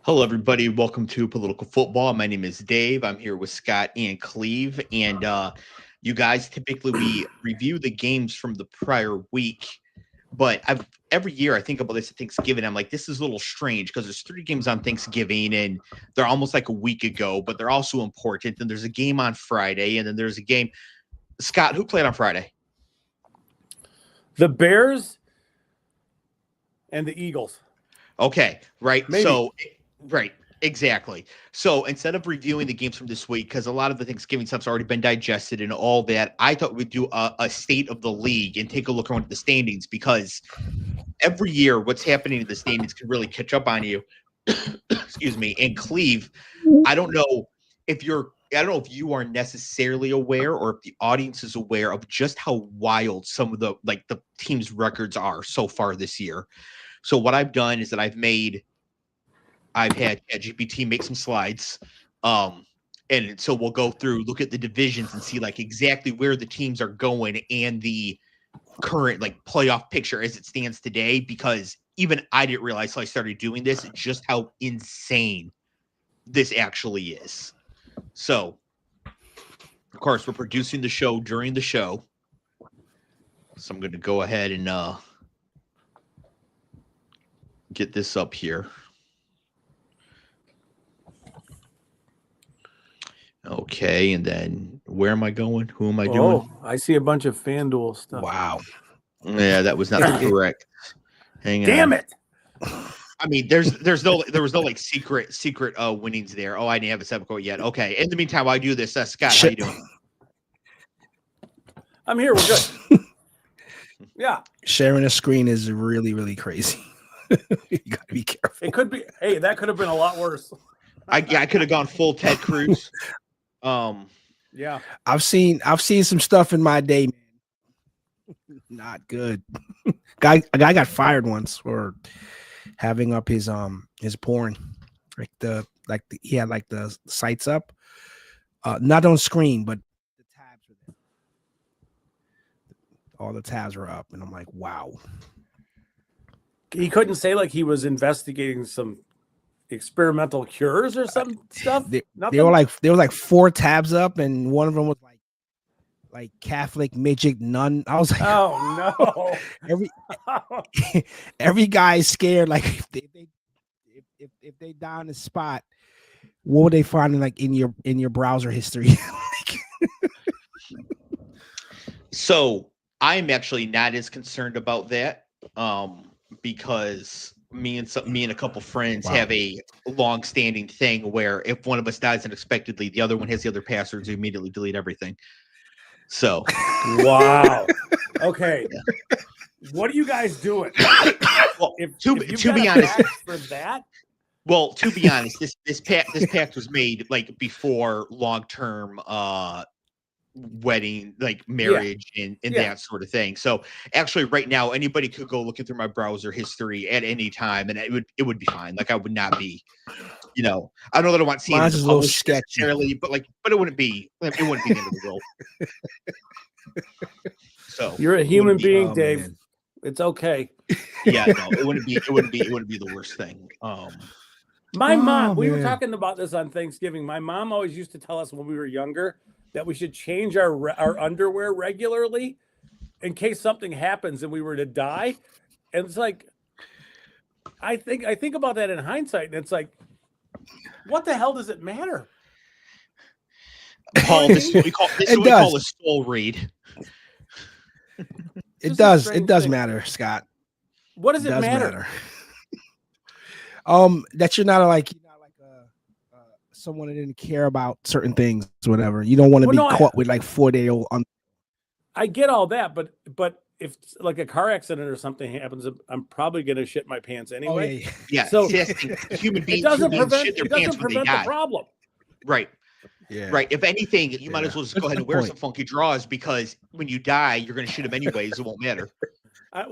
Hello, everybody. Welcome to Political Football. My name is Dave. I'm here with Scott and Cleve. And you guys, typically we review the games from the prior week. But every year I think about this at Thanksgiving. I'm like, this is a little strange because there's 3 games on Thanksgiving and they're almost like a week ago, but they're also important. And there's a game on Friday, and then there's a game. Scott, who played on Friday? The Bears and the Eagles. Okay, right. Maybe. So, right, exactly. So instead of reviewing the games from this week, because a lot of the Thanksgiving stuff's already been digested and all that, I thought we'd do a state of the league and take a look around at the standings, because every year what's happening in the standings can really catch up on you. Excuse me. And Cleve, I don't know if you are necessarily aware, or if the audience is aware of just how wild some of the team's records are so far this year. So what I've done is that I've had ChatGPT make some slides. And so we'll go through, look at the divisions and see like exactly where the teams are going and the current playoff picture as it stands today, because even I didn't realize till I started doing this just how insane this actually is. So, of course, we're producing the show during the show. So I'm going to go ahead and get this up here. Okay, and then where am I going? Who am I doing? Oh, I see a bunch of FanDuel stuff. Wow. Yeah, that was not correct. Hang on. Damn it. I mean, there was no secret winnings there. Oh, I didn't have a 7 quote yet. Okay. In the meantime, while I do this, Scott, how you doing? I'm here. We're good. Yeah. Sharing a screen is really, really crazy. You gotta be careful. It could be. Hey, that could have been a lot worse. I could have gone full Ted Cruz. Yeah. I've seen some stuff in my day, man. Not good. A guy got fired once for having up his porn. He had the sites up. Not on screen, but the tabs were there. All the tabs were up, and I'm like, wow. He couldn't say he was investigating some experimental cures or some stuff. They were like 4 tabs up, and one of them was like Catholic midget nun. I was like, oh no. every guy is scared. Like if they die on the spot, what would they find in your browser history? So I'm actually not as concerned about that, because me and a couple friends have a long-standing thing where if one of us dies unexpectedly, the other one has the other passwords, we immediately delete everything. So, wow. Okay. Yeah. What are you guys doing? Well, to be honest, for that. Well, to be honest, this pact was made before long-term wedding, marriage, and that sort of thing. So actually right now anybody could go looking through my browser history at any time and it would be fine. I would not be, I know that I want to see it published necessarily, but it wouldn't be the end of the world. So you're a human being, Dave. Man. It's okay. Yeah, no, it wouldn't be the worst thing. My mom, we were talking about this on Thanksgiving. My mom always used to tell us when we were younger that we should change our underwear regularly in case something happens and we were to die. And it's I think about that in hindsight, and it's what the hell does it matter? Paul, this is what we call a soul read. It does matter, Scott. What does it matter? That you're not someone that didn't care about certain things, whatever. You don't want to be caught with 4-day-old. I get all that, but if a car accident or something happens, I'm probably going to shit my pants anyway. Oh, yeah. So human beings, it doesn't prevent shit their pants when they die. The problem. Right. Yeah. Right. If anything, you might as well just go ahead and wear some funky drawers, because when you die, you're going to shit them anyways. It won't matter. I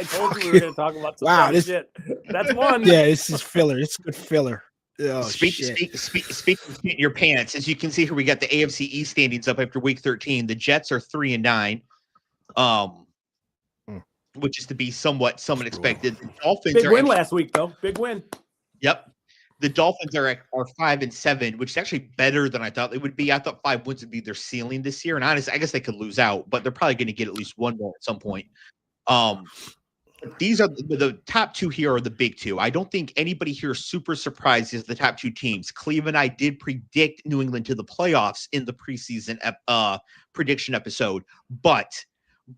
told you we were going to talk about some shit. That's one. Yeah, this is filler. It's good filler. Oh, Speaking of your pants, as you can see here, we got the AFC East standings up after week 13. The Jets are 3-9. which is to be somewhat unexpected. The Dolphins Big are win last week, though. Big win. Yep. The Dolphins are 5-7, which is actually better than I thought they would be. I thought 5 wins would be their ceiling this year. And honestly, I guess they could lose out, but they're probably going to get at least one more at some point. These are the top two here are the big two. I don't think anybody here is super surprised as the top two teams. Cleve and I did predict New England to the playoffs in the preseason prediction episode, but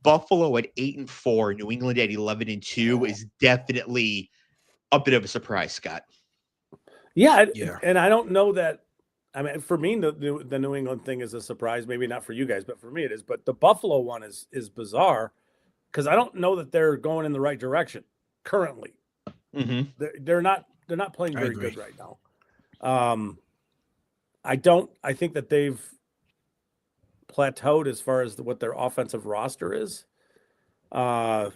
Buffalo at 8-4, New England at 11-2 is definitely a bit of a surprise, Scott. Yeah. And I don't know that. I mean, for me, the New England thing is a surprise. Maybe not for you guys, but for me it is. But the Buffalo one is bizarre. Because I don't know that they're going in the right direction currently. Mm-hmm. They're not playing very good right now. I think that they've plateaued as far as what their offensive roster is. I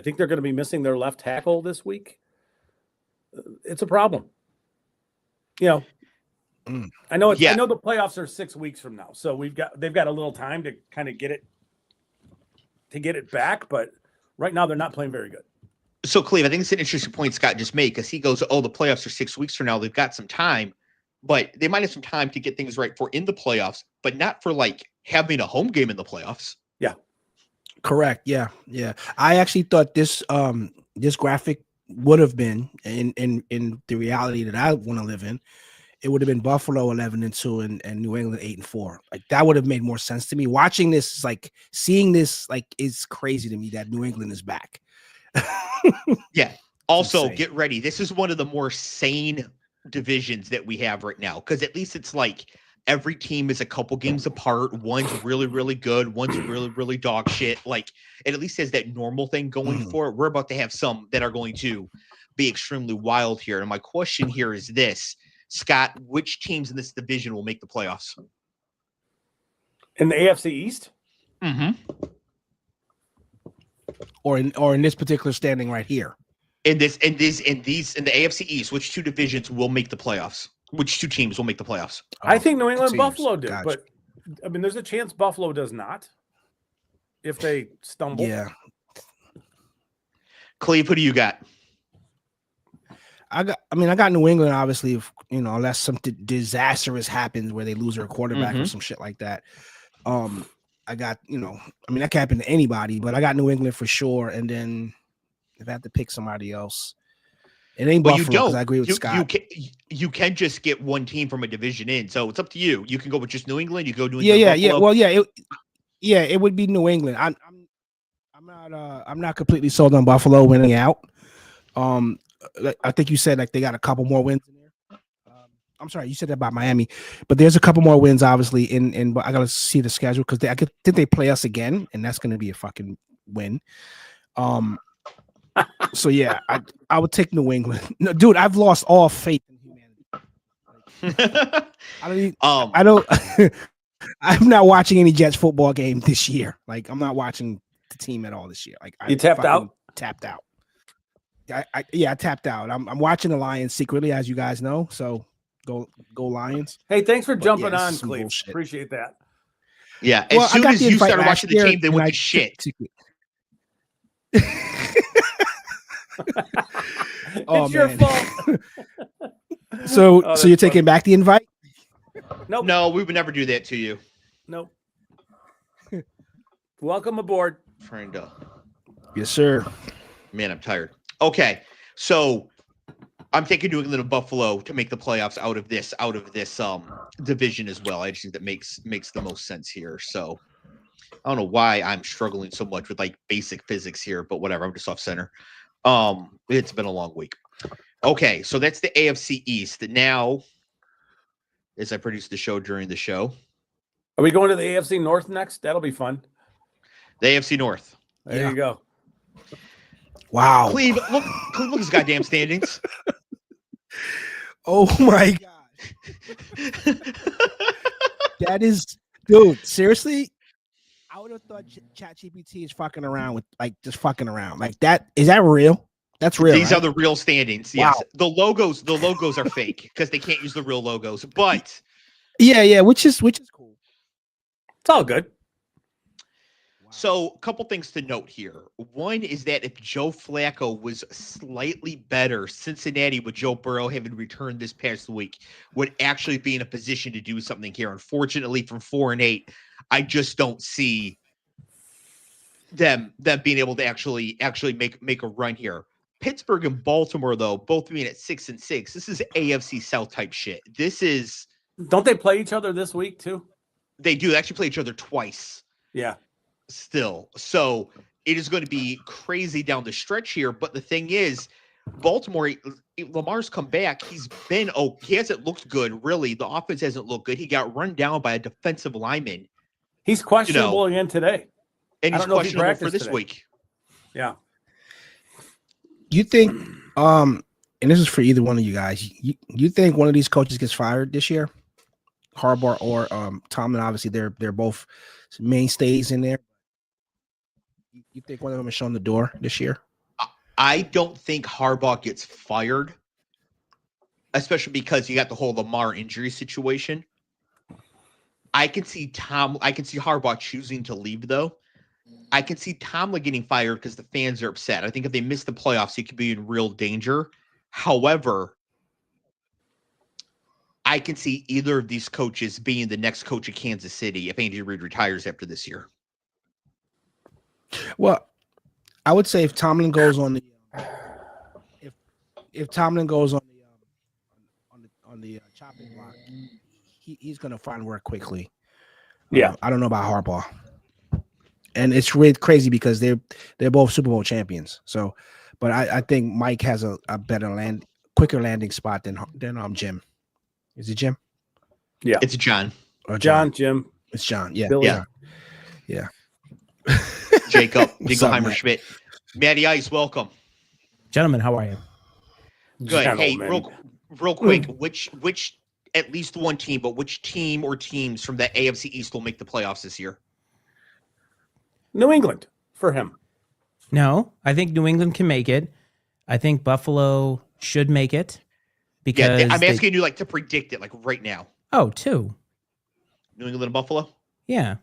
think they're going to be missing their left tackle this week. It's a problem. I know I know the playoffs are 6 weeks from now, so they've got a little time to kind of get it back, but right now they're not playing very good. So, Cleve, I think it's an interesting point Scott just made because he goes, "Oh, the playoffs are 6 weeks from now. They've got some time, but they might have some time to get things right for in the playoffs, but not for like having a home game in the playoffs." Yeah, correct. Yeah. I actually thought this graphic would have been in the reality that I want to live in. It would have been Buffalo 11-2 and New England 8-4. Like that would have made more sense to me. Watching this, like seeing this, like is crazy to me that New England is back. Yeah. Also, get ready. This is one of the more sane divisions that we have right now because at least it's like every team is a couple games apart. One's really, really good. One's really, really dog shit. Like it at least has that normal thing going for it. We're about to have some that are going to be extremely wild here. And my question here is this. Scott, which teams in this division will make the playoffs? In the AFC East? Mm-hmm. Or in this particular standing right here. In the AFC East, which two divisions will make the playoffs? Which two teams will make the playoffs? I think New England and Buffalo do, gotcha. But I mean there's a chance Buffalo does not if they stumble. Yeah. Cleve, who do you got? I got New England, obviously, if, unless something disastrous happens where they lose their quarterback or some shit like that. I got, that can happen to anybody, but I got New England for sure. And then if I have to pick somebody else, it ain't Buffalo because I agree with Scott. You can just get one team from a division in, so it's up to you. You can go with just New England. You go New England. Yeah. Well, it would be New England. I'm not completely sold on Buffalo winning out. I think you said like they got a couple more wins in there. I'm sorry, you said that about Miami, but there's a couple more wins obviously but I gotta see the schedule because I think they play us again, and that's gonna be a fucking win. So yeah, I would take New England. No, dude, I've lost all faith in humanity. I'm not watching any Jets football game this year. Like I'm not watching the team at all this year. Like you tapped out. I tapped out. I'm watching the Lions secretly, as you guys know. So go Lions. Hey, thanks for jumping on, Cleve. Appreciate that. Yeah, as soon as you started watching the team, they went to shit. It's your fault. So you're taking back the invite? Nope. No, we would never do that to you. Nope. Welcome aboard. Trying to. Yes, sir. Man, I'm tired. Okay, so I'm taking New England and Buffalo to make the playoffs out of this division as well. I just think that makes the most sense here. So I don't know why I'm struggling so much with like basic physics here, but whatever. I'm just off center. It's been a long week. Okay, so that's the AFC East. Now, as I produce the show during the show, are we going to the AFC North next? That'll be fun. The AFC North. There you go. Wow. Cleve, look at his goddamn standings. Oh my God. That is, dude, seriously? I would have thought ChatGPT is fucking around with just fucking around. Like that, is that real? That's real. These right? are the real standings. Yes. Wow. The logos are fake because they can't use the real logos. But yeah, which is cool. It's all good. So, a couple things to note here. One is that if Joe Flacco was slightly better, Cincinnati, with Joe Burrow having returned this past week, would actually be in a position to do something here. Unfortunately, from 4-8, I just don't see them being able to actually make a run here. Pittsburgh and Baltimore, though, both being at 6-6. This is AFC South type shit. This is. Don't they play each other this week too? They do. They actually play each other twice. Yeah. Still. So it is going to be crazy down the stretch here. But the thing is, Baltimore, Lamar's come back. He hasn't looked good, really. The offense hasn't looked good. He got run down by a defensive lineman. He's questionable again today. And he's questionable for this week. Yeah. You think, and this is for either one of you guys, you think one of these coaches gets fired this year? Harbaugh or Tomlin? Obviously, they're both mainstays in there. You think one of them is showing the door this year? I don't think Harbaugh gets fired, especially because you got the whole Lamar injury situation. I can see Harbaugh choosing to leave, though. I can see Tomlin getting fired because the fans are upset. I think if they miss the playoffs, he could be in real danger. However, I can see either of these coaches being the next coach of Kansas City if Andy Reid retires after this year. Well, I would say if Tomlin goes on the if Tomlin goes on the chopping block, he's going to find work quickly. Yeah, I don't know about Harbaugh, and it's really crazy because they're both Super Bowl champions. So, but I think Mike has a better quicker landing spot than Jim. Is it Jim? Yeah, it's John. Or Jim. It's John. Yeah, Billy. Yeah. Jacob Dingleheimer Schmidt, Matty Ice, welcome, gentlemen. How are you? Good. Hey, real quick, which at least one team, but which team or teams from the AFC East will make the playoffs this year? New England for him. No, I think New England can make it. I think Buffalo should make it because I'm asking you to predict it right now. Oh, two. New England and Buffalo? Yeah.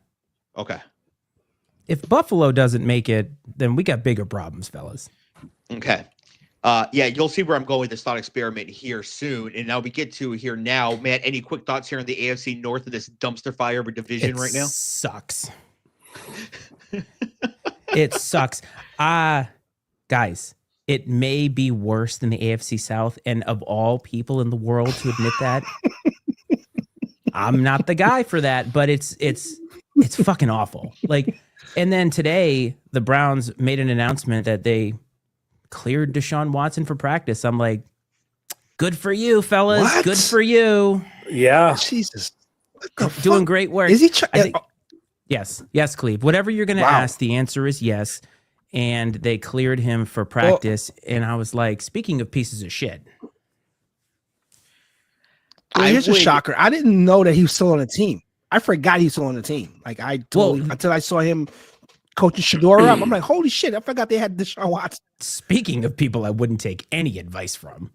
Okay. If Buffalo doesn't make it, then we got bigger problems, fellas. Okay. You'll see where I'm going with this thought experiment here soon. And now we get to here now. Matt, any quick thoughts here on the AFC North of this dumpster fire of a division right now? Sucks. It sucks. Guys, it may be worse than the AFC South. And of all people in the world to admit that, I'm not the guy for that, but it's fucking awful. And then today the Browns made an announcement that they cleared Deshaun Watson for practice. I'm like, good for you, fellas. What? Good for you. Yeah. Jesus. Doing great work. Is he Yes, Cleve. Whatever you're going to ask, the answer is yes. And they cleared him for practice. And I was like, speaking of pieces of shit. Here's a shocker. I didn't know that he was still on the team. I forgot he was still on the team. Until I saw him coaching Shador up. I'm like, holy shit, I forgot they had Deshaun Watson. Speaking of people I wouldn't take any advice from.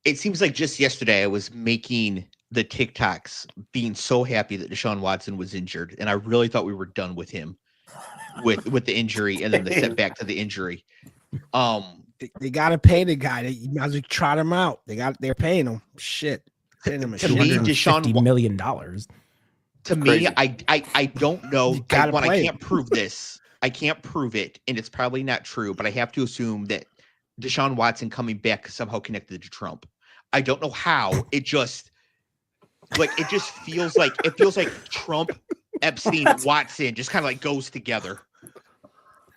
It seems like just yesterday I was making the TikToks being so happy that Deshaun Watson was injured. And I really thought we were done with him with the injury and then the setback to the injury. They got to pay the guy. You might as well trot him out. They're paying him. Shit. Paying him $250 million. To me, I don't know. I can't prove this. I can't prove it, and it's probably not true, but I have to assume that Deshaun Watson coming back is somehow connected to Trump. I don't know how. It just feels like Trump, Epstein, Watson just kind of goes together.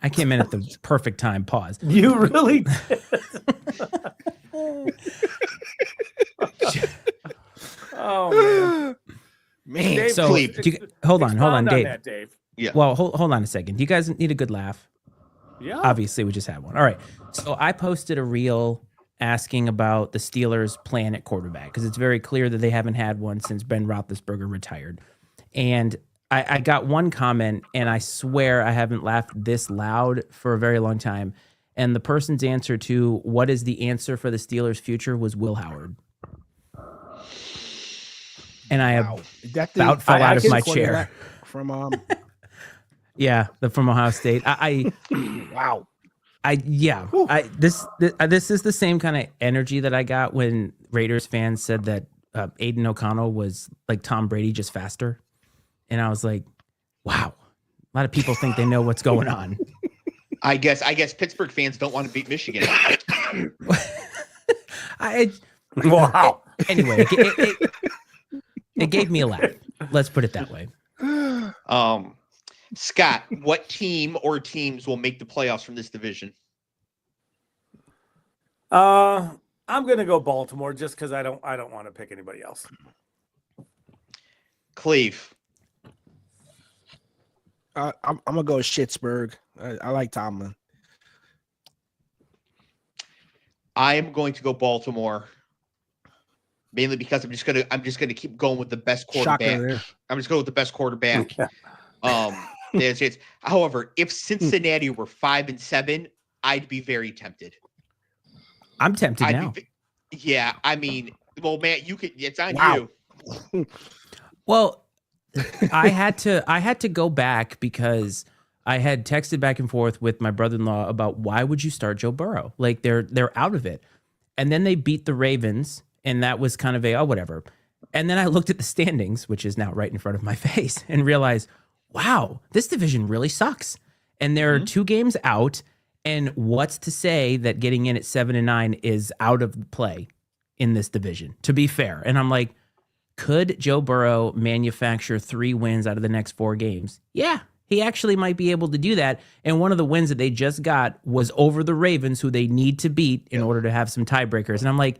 I came in at the perfect time. Pause. You really did. Oh man. Dave, so hold on, Dave. That, Dave. Yeah. Well, hold on a second. Do you guys need a good laugh? Yeah. Obviously, we just had one. All right. So I posted a reel asking about the Steelers' plan at quarterback because it's very clear that they haven't had one since Ben Roethlisberger retired. And I got one comment, and I swear I haven't laughed this loud for a very long time. And the person's answer to what is the answer for the Steelers' future was Will Howard. and I Wow. That about fell out of my quarterback chair. From Yeah, from Ohio State. wow. This is the same kind of energy that I got when Raiders fans said that Aiden O'Connell was like Tom Brady, just faster. And I was like, wow, a lot of people think they know what's going on. I guess Pittsburgh fans don't want to beat Michigan. Wow. Anyway, it gave me a laugh. Let's put it that way. Scott, what team or teams will make the playoffs from this division? I'm gonna go Baltimore just because I don't want to pick anybody else. Cleve. I'm gonna go with Schittsburg. I like Tomlin. I am going to go Baltimore, mainly because I'm just gonna keep going with the best quarterback. I'm just going with the best quarterback. There's it. However, if Cincinnati were 5-7, I'd be very tempted. I'm tempted now. Yeah, I mean, well, man, you could. It's on you. Well, I had to go back because I had texted back and forth with my brother-in-law about why would you start Joe Burrow? Like they're out of it. And then they beat the Ravens, and that was kind of whatever. And then I looked at the standings, which is now right in front of my face, and realized, wow, this division really sucks. And there are 2 games out, and what's to say that getting in at 7-9 is out of play in this division, to be fair. And I'm like, could Joe Burrow manufacture 3 wins out of the next 4 games? Yeah, he actually might be able to do that. And one of the wins that they just got was over the Ravens, who they need to beat in order to have some tiebreakers. And I'm like,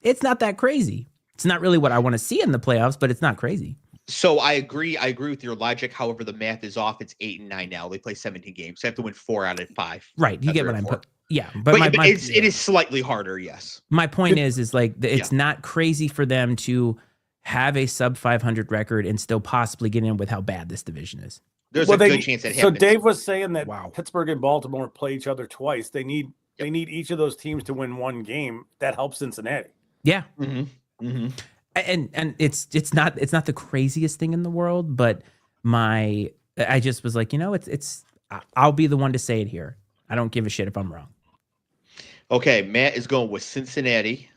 it's not that crazy. It's not really what I want to see in the playoffs, but it's not crazy. So I agree with your logic. However, the math is off. It's 8-9 now. They play 17 games. So they have to win 4 out of 5. Right. You get what I'm putting. Yeah. But it is slightly harder. Yes. My point is like, it's not crazy for them to have a sub 500 record and still possibly get in with how bad this division is. There's a good chance that happens. So Dave was saying that Pittsburgh and Baltimore play each other twice. They need each of those teams to win 1 game. That helps Cincinnati. Yeah. Mm-hmm. Mm-hmm. And it's not the craziest thing in the world, but I just was like, I'll be the one to say it here. I don't give a shit if I'm wrong. Okay, Matt is going with Cincinnati.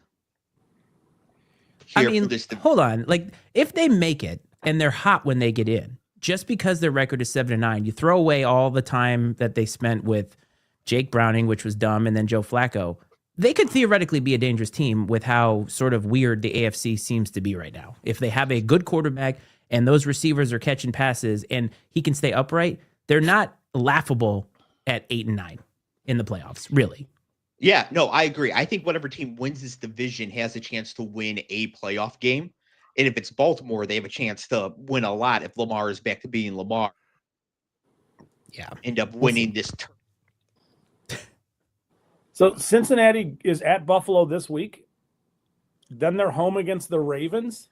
Hold on. Like, if they make it and they're hot when they get in, just because their record is 7-9, you throw away all the time that they spent with Jake Browning, which was dumb, and then Joe Flacco. They could theoretically be a dangerous team with how sort of weird the AFC seems to be right now. If they have a good quarterback and those receivers are catching passes and he can stay upright, they're not laughable at 8-9 in the playoffs, really. Yeah, no, I agree. I think whatever team wins this division has a chance to win a playoff game. And if it's Baltimore, they have a chance to win a lot if Lamar is back to being Lamar. Yeah. End up winning this turn. So Cincinnati is at Buffalo this week. Then they're home against the Ravens,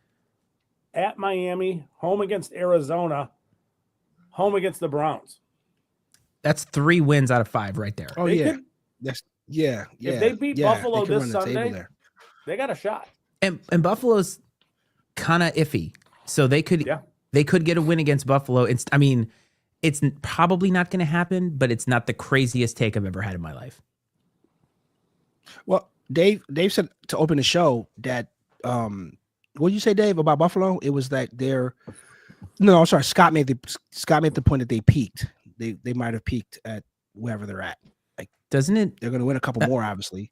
at Miami, home against Arizona, home against the Browns. That's 3 wins out of 5 right there. Oh, yeah. Yeah. If they beat Buffalo this Sunday, they got a shot. And Buffalo's kind of iffy. So they could get a win against Buffalo. It's probably not going to happen, but it's not the craziest take I've ever had in my life. Well, Dave said to open the show that what did you say, Dave, about Buffalo? It was that Scott made the point that they peaked. They might have peaked at wherever they're at. Like, doesn't it? They're going to win a couple more, obviously.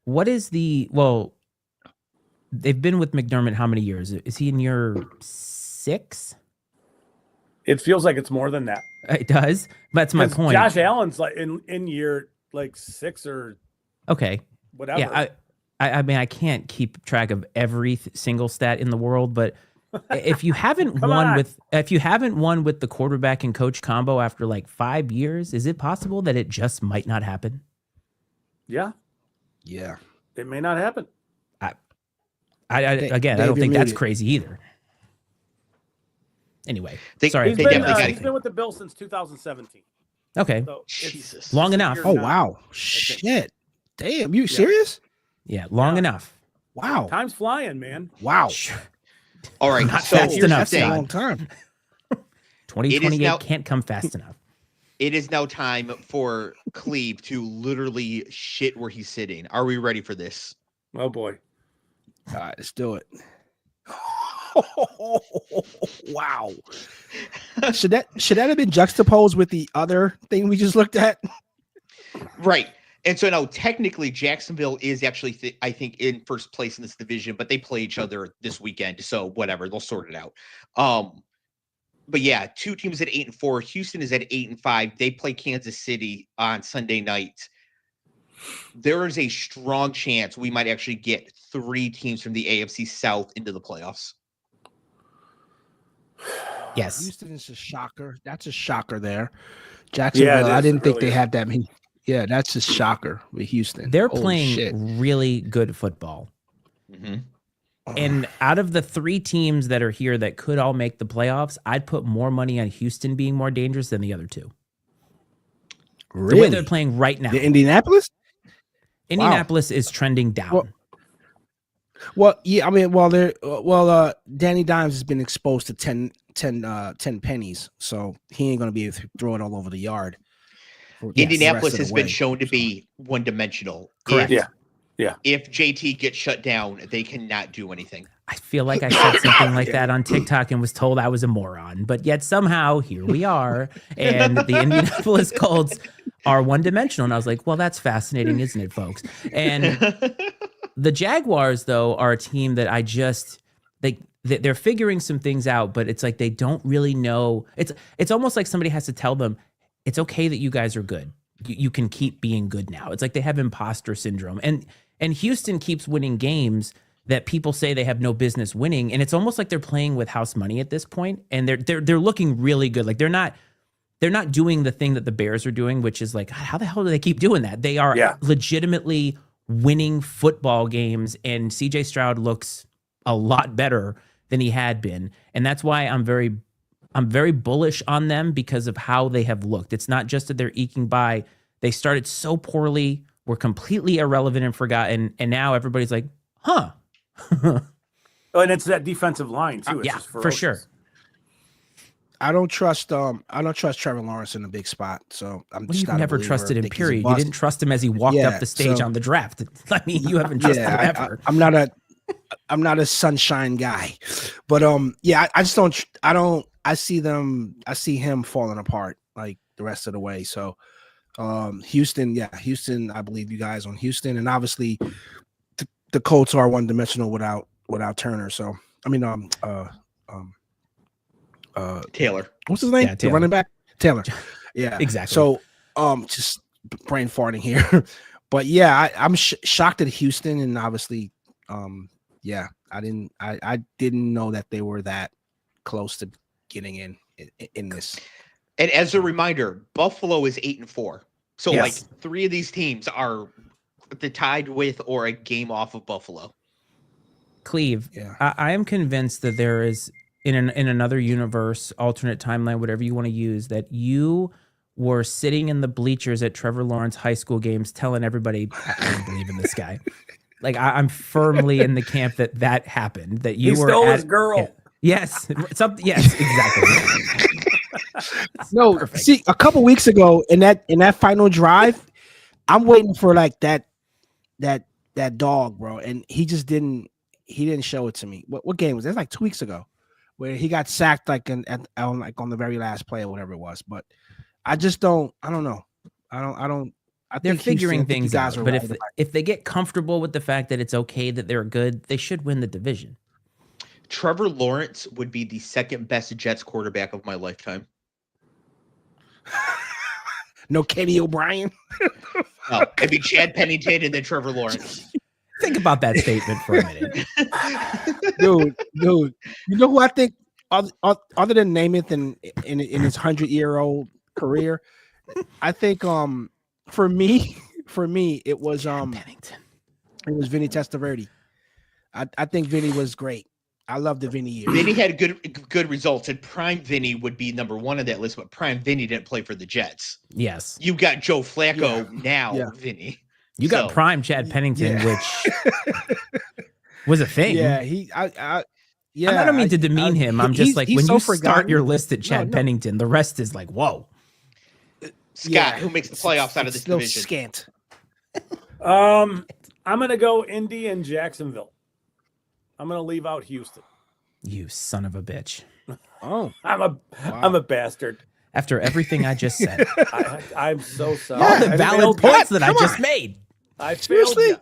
What is they've been with McDermott how many years? Is he in year 6? It feels like it's more than that. It does. That's my point. Josh Allen's like in year like 6 or okay, whatever. Yeah, I mean, I can't keep track of every single stat in the world, but if you haven't won with the quarterback and coach combo after like 5 years, is it possible that it just might not happen? Yeah, it may not happen. I don't think that's crazy either. Anyway, sorry. He's been with the Bills since 2017. Okay, so Jesus, long enough. Oh wow, shit! Damn, you serious? Yeah, long enough. Wow, time's flying, man. Wow. All right, Not so fast here's enough, the That's a thing. long time. 2028 now- can't come fast enough. It is now time for Cleve to literally shit where he's sitting. Are we ready for this? Oh boy. All right, let's do it. Wow. Should that have been juxtaposed with the other thing we just looked at? Right. And so now technically Jacksonville is actually, I think, in first place in this division, but they play each other this weekend. So whatever, they'll sort it out. But yeah, two teams at 8-4. Houston is at 8-5. They play Kansas City on Sunday night. There is a strong chance we might actually get 3 teams from the AFC South into the playoffs. Yes. Houston is a shocker. That's a shocker there. Jacksonville, it I is. didn't It think really they is. had that many. Yeah, that's a shocker with Houston. They're Holy playing shit. really good football. Mm-hmm. And out of the 3 teams that are here that could all make the playoffs, I'd put more money on Houston being more dangerous than the other 2. The way Really? they're playing right now. The Indianapolis? Indianapolis is trending down. Well, yeah, I mean, Danny Dimes has been exposed to 10 pennies, so he ain't going to be able to throw it all over the yard. Indianapolis has been shown to be one-dimensional. Correct. If JT gets shut down, they cannot do anything. I feel like I said something like that on TikTok and was told I was a moron, but yet somehow here we are, and the Indianapolis Colts are one-dimensional. And I was like, well, that's fascinating, isn't it, folks? And the Jaguars, though, are a team that I just they're figuring some things out, but it's like they don't really know. It's almost like somebody has to tell them it's okay that you guys are good. You can keep being good now. It's like they have imposter syndrome, and Houston keeps winning games that people say they have no business winning, and it's almost like they're playing with house money at this point, and they're looking really good. Like they're not doing the thing that the Bears are doing, which is like, how the hell do they keep doing that? They are legitimately winning football games, and CJ Stroud looks a lot better than he had been, and that's why I'm very bullish on them because of how they have looked. It's not just that they're eking by. They started so poorly, were completely irrelevant and forgotten, and now everybody's like, huh. Oh, and it's that defensive line too. It's Yeah, just for sure. I don't trust Trevor Lawrence in a big spot. So I'm Well, just you've not a never believer. trusted I him, think he's a period. You bust. didn't trust him as he walked Yeah, up the stage so- on the draft. I mean, you haven't trusted him ever. I'm not a sunshine guy, but I just don't. I see him falling apart like the rest of the way. So Houston. I believe you guys on Houston, and obviously the Colts are one dimensional without Turner. So I mean Taylor. what's his name? Yeah, The Taylor. running back, Taylor. Yeah, Exactly. So just brain farting here, but yeah, I'm shocked at Houston, and obviously, I didn't know that they were that close to getting in this. And as a reminder, Buffalo is 8-4. So Yes. like 3 of these teams are tied with or a game off of Buffalo. Cleve, Yeah. I am convinced that there is in another universe, alternate timeline, whatever you want to use, that you were sitting in the bleachers at Trevor Lawrence high school games telling everybody, I don't believe in this guy. Like I'm firmly in the camp that happened, that you He were stole at, his girl. Yeah. Yes. Yes, exactly. No, Perfect. see, a couple weeks ago in that final drive, I'm waiting for like that dog, bro, and he just didn't show it to me. What game was that? Like 2 weeks ago, where he got sacked like on the very last play or whatever it was. But I just don't. I don't know. I don't. I They're think figuring Houston, I think you things guys out. are But right. if they get comfortable with the fact that it's okay that they're good, they should win the division. Trevor Lawrence would be the second best Jets quarterback of my lifetime. No Kenny O'Brien. No, it'd be Chad Pennington and then Trevor Lawrence. Think about that statement for a minute. dude. You know who I think other than Namath in his 100-year-old career, I think for me it was Pennington. it was Vinny Testaverde. I think Vinny was great. I love the Vinny years. Vinny had good results, and Prime Vinny would be number 1 on that list, but Prime Vinny didn't play for the Jets. Yes. You got Joe Flacco now, Yeah. Vinny. You got So- prime Chad Pennington, Yeah. which was a thing. Yeah, Yeah, I don't mean to demean him. I'm just like, when so you start forgotten. your list at Chad No. Pennington, the rest is like, whoa. Scott, who makes the playoffs out of it's this still division? Scant. I'm gonna go Indy and Jacksonville. I'm gonna leave out Houston. You son of a bitch. Oh, I'm a bastard. After everything I just said, I'm so sorry. all the I valid failed you. points that I Come just on. made. I failed Seriously?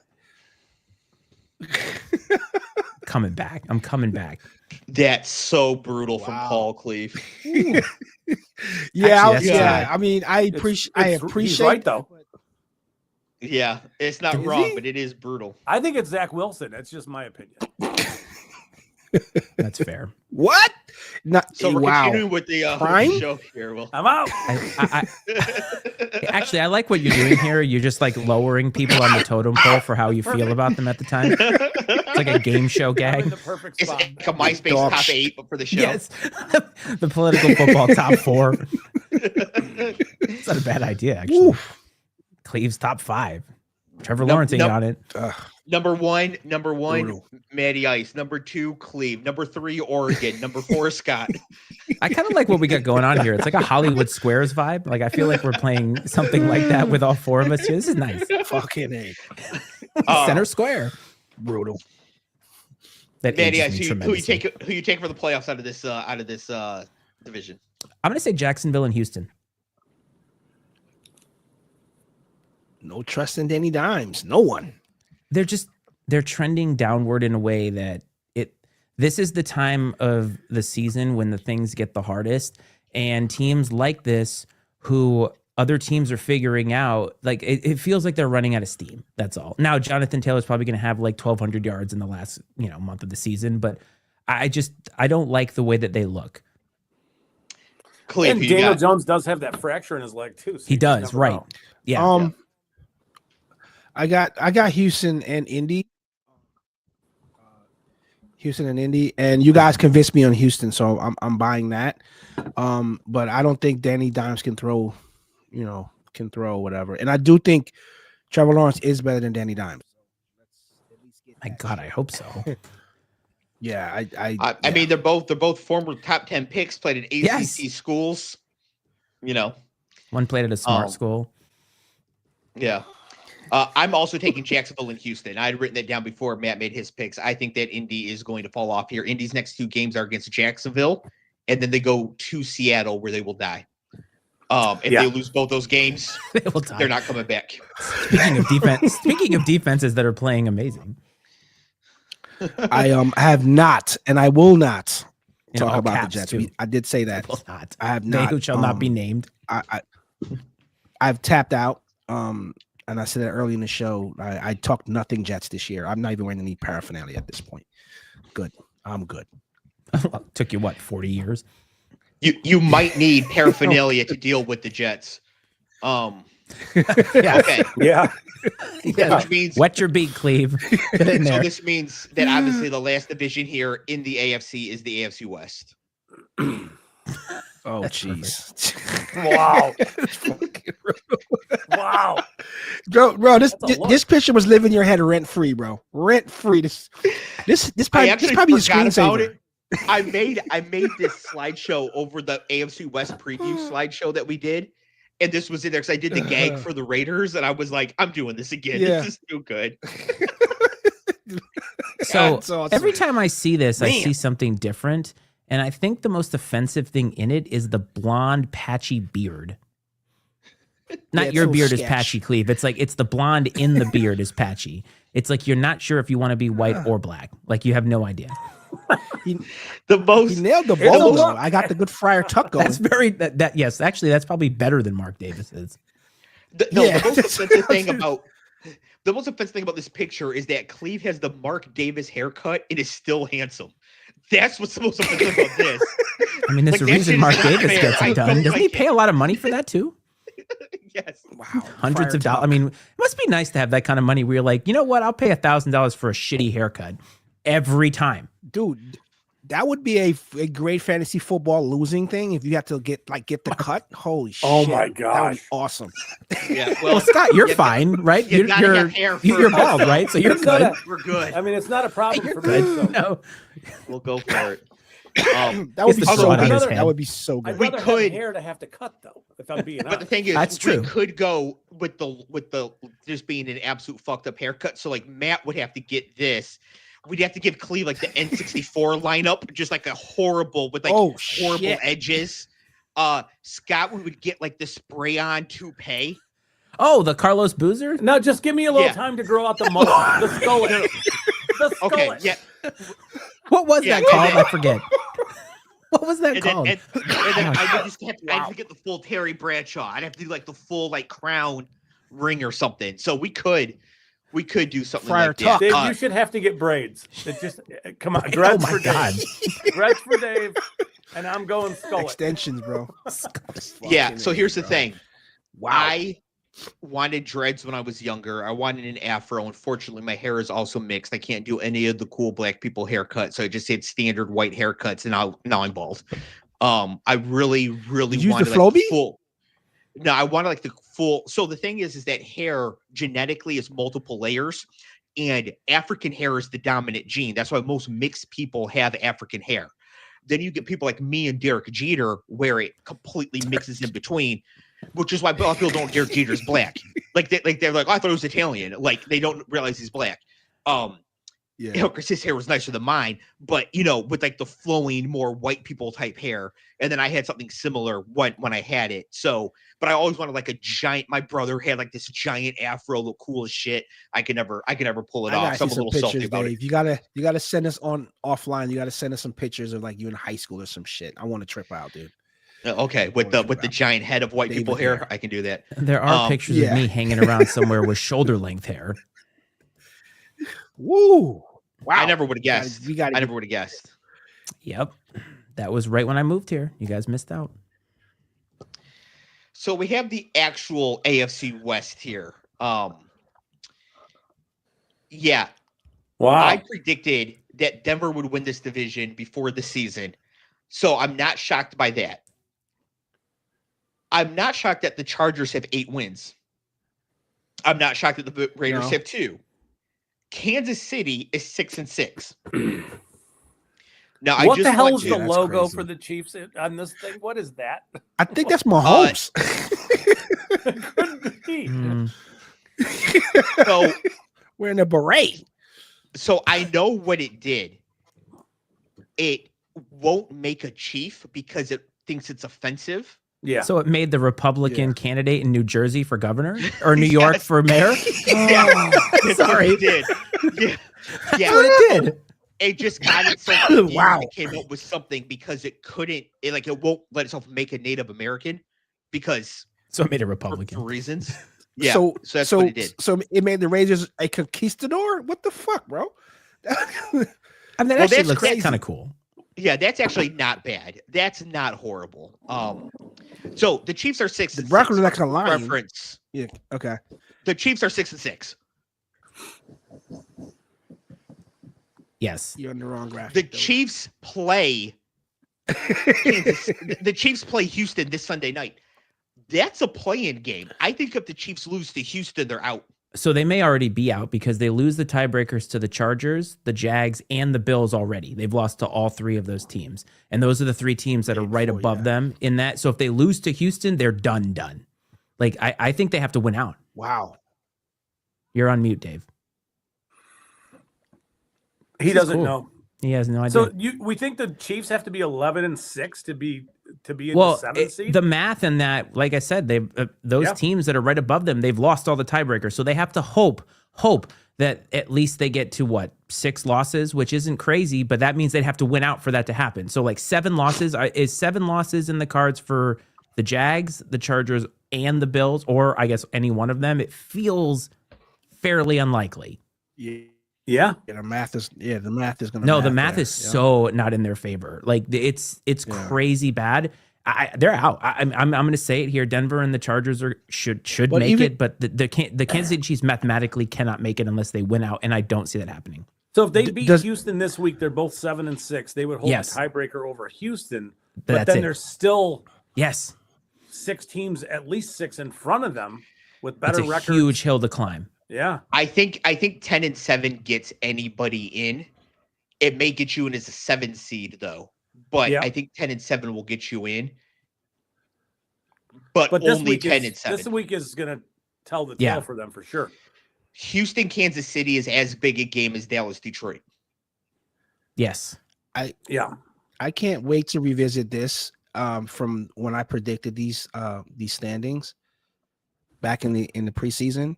you. Coming back. I'm coming back. That's so brutal from Wow. Paul Cleve. yeah, Actually, yeah. that's I mean, I appreciate. He's right, though. Yeah, it's not Is wrong, he? but it is brutal. I think it's Zach Wilson. That's just my opinion. That's fair. What? Not, So we're wow. continuing with the Prime? show here. Well, I'm out. Actually, I like what you're doing here. You're just like lowering people on the totem pole for how you feel about them at the time. It's like a game show I'm gag. in the perfect it's spot. like a MySpace Dog top shit. 8, but for the show. Yes. The political football top 4. It's not a bad idea, actually. Oof. Cleve's top 5. Trevor Num- Lawrence ain't num- on it. Number one, Brutal. Matty Ice. Number 2, Cleve. Number 3, Oregon. Number 4, Scott. I kind of like what we got going on here. It's like a Hollywood Squares vibe. Like I feel like we're playing something like that with all 4 of us here. This is nice. Fucking A. Center square. Brutal. That Matty ages Ice, me who you tremendously. take for the playoffs out of this division? I'm gonna say Jacksonville and Houston. No trust in Danny Dimes. No one. They're trending downward in a way that this is the time of the season when the things get the hardest, and teams like this who other teams are figuring out, like it feels like they're running out of steam. That's all. Now Jonathan Taylor's probably going to have like 1,200 yards in the last month of the season, but I don't like the way that they look. Cleve, And who you Daniel got? Jones does have that fracture in his leg too. So He you just does, never right? know. Yeah. I got Houston and Indy. Houston and Indy, and you guys convinced me on Houston, so I'm buying that. But I don't think Danny Dimes can throw, whatever. And I do think Trevor Lawrence is better than Danny Dimes. My God, I hope so. Yeah, I mean, they're both former top 10 picks, played at ACC schools. One played at a smart school. Yeah. I'm also taking Jacksonville and Houston. I had written that down before Matt made his picks. I think that Indy is going to fall off here. Indy's next 2 games are against Jacksonville, and then they go to Seattle where they will die. If they lose both those games, They will die. they're not coming back. Speaking of defenses that are playing amazing. I have not, and I will not In talk all about caps, the Jets. too. I did say that. Will not. I have They not. who shall not be named. I've tapped out. And I said that early in the show. I talked nothing Jets this year. I'm not even wearing any paraphernalia at this point. Good. I'm good. Took you what, 40 years? You might need paraphernalia to deal with the Jets. Yeah. Okay. Yeah. Which means Wet your beak, Cleve. Get in so there. this means that obviously the last division here in the AFC is the AFC West. Oh, jeez. Wow. Wow. Bro, That's a lot. this picture was living in your head rent free, bro. Rent free. This I probably actually the forgot about screensaver. it. I made this slideshow over the AFC West preview slideshow that we did, and this was in there because I did the gag for the Raiders, and I was like, I'm doing this again. Yeah. This is too good. So That's awesome. every time I see this, I Man. see something different. And I think the most offensive thing in it is the blonde, patchy beard. Not it's your so beard is sketch. patchy, Cleve. It's like it's the blonde in the beard is patchy. It's like you're not sure if you want to be white or black. Like you have no idea. The most He nailed the It's a bowl. look. I got the good Friar Tuck going. That's very that yes, actually that's probably better than Mark Davis is. Yeah. the most offensive thing about this picture is that Cleve has the Mark Davis haircut. It is still handsome. That's what's the most offensive about this. I mean, there's Like, a that reason shit Mark is not Davis fair. gets I it done. don't Doesn't he like pay a lot of money for that too? Yes. Wow. Hundreds Friar of dollars. Tuck. I mean, it must be nice to have that kind of money where you're like, you know what? I'll pay $1,000 for a shitty haircut every time. Dude, that would be a great fantasy football losing thing if you have to get the cut. Holy shit! Oh my that would be gosh. awesome. Yeah, Well, Scott, you're you- fine, right? you gotta have hair you're first. bald, right? So you're It's not good. We're good. I mean, it's not a problem You're for good. me. So. No, We'll go for it. That would be the so straw on his good. head. That would be so I'd good. We rather could- have hair to have to cut though. If I'm being But the honest. thing is, That's we true. could go with the just being an absolute fucked up haircut. So like Matt would have to get this. We'd have to give Cleve like the N64 lineup, just like a horrible with like horrible shit. edges. Scott would get like the spray on toupee. oh, the Carlos Boozer. No, just give me a little Yeah. time to grow out the mullet, the skullet. The Okay, skullet. yeah. What was Yeah, that called? and then- I forget. What was that And then, called? and then I would just have to, I'd have Wow. to get the full Terry Bradshaw. I'd have to do like the full like crown ring or something. So we could do something Friar like Tuck. that. Dave, you should have to get braids. It just come on, oh dreads my for god! Dave. Dreads for Dave, and I'm going skullet. Extensions, bro. Yeah. Fucking So A, here's the bro. thing. Wow. I wanted dreads when I was younger. I wanted an afro. Unfortunately, my hair is also mixed. I can't do any of the cool black people haircuts. So I just had standard white haircuts, and now I'm bald. I really Did you use wanted the like, the Flowbee? full. No, I wanted like the full. So the thing is that hair genetically is multiple layers, and African hair is the dominant gene. That's why most mixed people have African hair. Then you get people like me and Derek Jeter, where it completely mixes in between, which is why a lot of people don't know Derek Jeter's black. They're like, oh, I thought it was Italian. Like they don't realize he's black. Yeah. You know, because his hair was nicer than mine, but you know, with like the flowing, more white people type hair. And then I had something similar when I had it. So, but I always wanted like a giant. My brother had like this giant afro, look cool as shit. I could never pull it I off. gotta So I'm see a some little salty pictures, about it. Dave. You gotta send us on offline. You gotta send us some pictures of like you in high school or some shit. I want to trip out, dude. Okay, with the giant head of white David people hair, hair. I can do that. There are pictures of yeah. me hanging around somewhere with shoulder length hair. Woo! Wow. I never would have guessed. We gotta I never would have guessed. Yep, that was right when I moved here. You guys missed out. So we have the actual AFC West here. Yeah, Wow. I predicted that Denver would win this division before the season. So I'm not shocked by that. I'm not shocked that the Chargers have 8 wins. I'm not shocked that the Raiders No. have 2. Kansas City is 6-6. Now, I What just the hell want is to- the that's logo crazy. for the Chiefs on this thing? What is that? I think that's Mahomes. Couldn't be. Mm, so Wearing a beret. So I know what it did. It won't make a chief because it thinks it's offensive. Yeah. So it made the Republican Yeah. candidate in New Jersey for governor or New York Yes. for mayor. Yeah, that's Sorry. what it did. Yeah, That's yeah. what it did. It just got itself. Wow. Wow. It came up with something because it couldn't. It won't let itself make a Native American because So it made a for Republican. reasons. Yeah. So that's what it did. So it made the Raiders a conquistador. What the fuck, bro? I mean, that Well, actually that's looks crazy. kind of cool. Yeah, that's actually not bad. That's not horrible. So the Chiefs are 6. The Broncos are not gonna lie. Reference. Yeah. Okay. The Chiefs are 6-6. Yes. You're on the wrong graphic. The though. Chiefs play Kansas. The Chiefs play Houston this Sunday night. That's a play-in game. I think if the Chiefs lose to Houston, they're out. So they may already be out because they lose the tiebreakers to the Chargers, the Jags, and the Bills already. They've lost to all 3 of those teams. And those are the 3 teams that are right above them in that. So if they lose to Houston, they're done. Like, I think they have to win out. Wow. You're on mute, Dave. He This is doesn't cool. know. He has no idea. So we think the Chiefs have to be 11-6 to be in the 7th seed? the math in that, like I said, they've those Yeah. teams that are right above them, they've lost all the tiebreakers. So they have to hope that at least they get to 6 losses, which isn't crazy, but that means they'd have to win out for that to happen. So like 7 losses is 7 losses in the cards for the Jags, the Chargers, and the Bills, or I guess any one of them. It feels fairly unlikely. Yeah. Yeah. The math is gonna. No, the math there. is so not in their favor. Like it's Yeah. crazy bad. They're out. I'm going to say it here. Denver and the Chargers should But make even- it, but the Kansas City Chiefs mathematically cannot make it unless they win out, and I don't see that happening. So if they beat does- Houston this week, they're both 7-6. They would hold Yes. a tiebreaker over Houston. But That's then it. there's still Yes. 6 teams, at least 6 in front of them with It's better a records. huge hill to climb. Yeah. I think 10-7 gets anybody in. It may get you in as a 7 seed though, but Yeah. I think 10-7 will get you in. But But this only week 10-7. this week is going to tell the Yeah. tale for them for sure. Houston, Kansas City is as big a game as Dallas, Detroit. Yes. Yeah. I can't wait to revisit this from when I predicted these standings back in the preseason,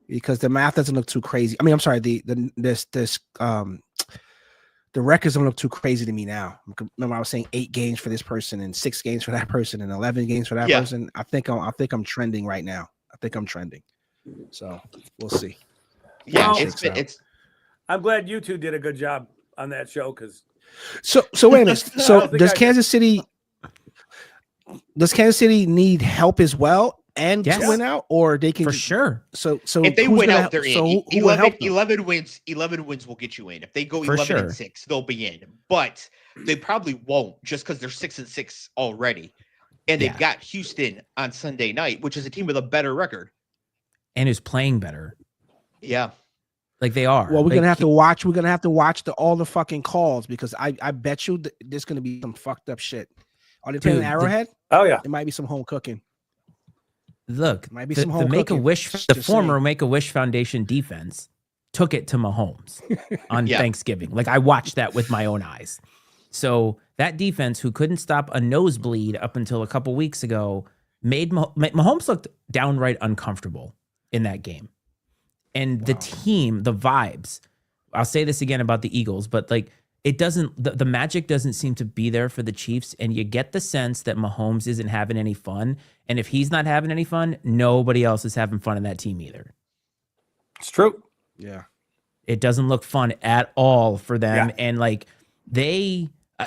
because the math doesn't look too crazy. I mean, I'm sorry, the records don't look too crazy to me now. Remember, I was saying 8 games for this person and 6 games for that person and 11 games for that Yeah. person. I think I'm trending right now. I think I'm trending. So we'll see. Yeah, Well, it's I'm glad you two did a good job on that show because So wait a minute. I So don't think does I- Kansas City need help as well and Yes. to win out, or they can For sure. So if they who's win gonna out, they're so in. who will help them? 11 wins will get you in. If they go For 11-6, they'll be in. But they probably won't just because they're 6-6 already. And Yeah. they've got Houston on Sunday night, which is a team with a better record. And who's playing better. Yeah. Like they are. Well, we're Like, gonna have to watch. We're gonna have to watch all the fucking calls, because I bet you there's gonna be some fucked up shit. Are they playing Dude, Arrowhead? oh yeah. It might be some home cooking. Look, Might be the, some the home Make a cooking. Wish, Just the former saying. Make a Wish Foundation defense took it to Mahomes on Yeah. Thanksgiving. Like I watched that with my own eyes. So that defense, who couldn't stop a nosebleed up until a couple weeks ago, made Mahomes looked downright uncomfortable in that game. And the team, the vibes. I'll say this again about the Eagles, but like it doesn't, the magic doesn't seem to be there for the Chiefs. And you get the sense that Mahomes isn't having any fun. And if he's not having any fun, nobody else is having fun in that team either. It's true. Yeah. It doesn't look fun at all for them. Yeah. And like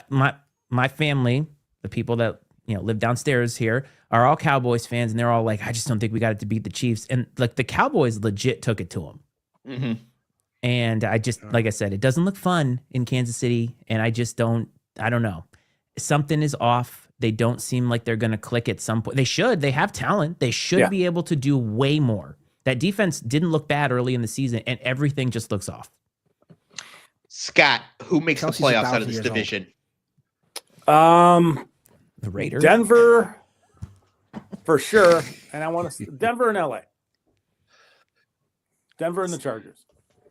my family, the people that, live downstairs here, are all Cowboys fans. And they're all like, I just don't think we got it to beat the Chiefs. And like the Cowboys legit took it to them. Mm-hmm. And I just, like I said, it doesn't look fun in Kansas City. And I don't know. Something is off. They don't seem like they're going to click at some point. They should. They have talent. They should be able to do way more. That defense didn't look bad early in the season, and everything just looks off. Scott, who makes Kelsey's the playoffs out of 1,000 this years old. division? The Raiders. Denver for sure, and I want to Denver and LA. Denver and the Chargers.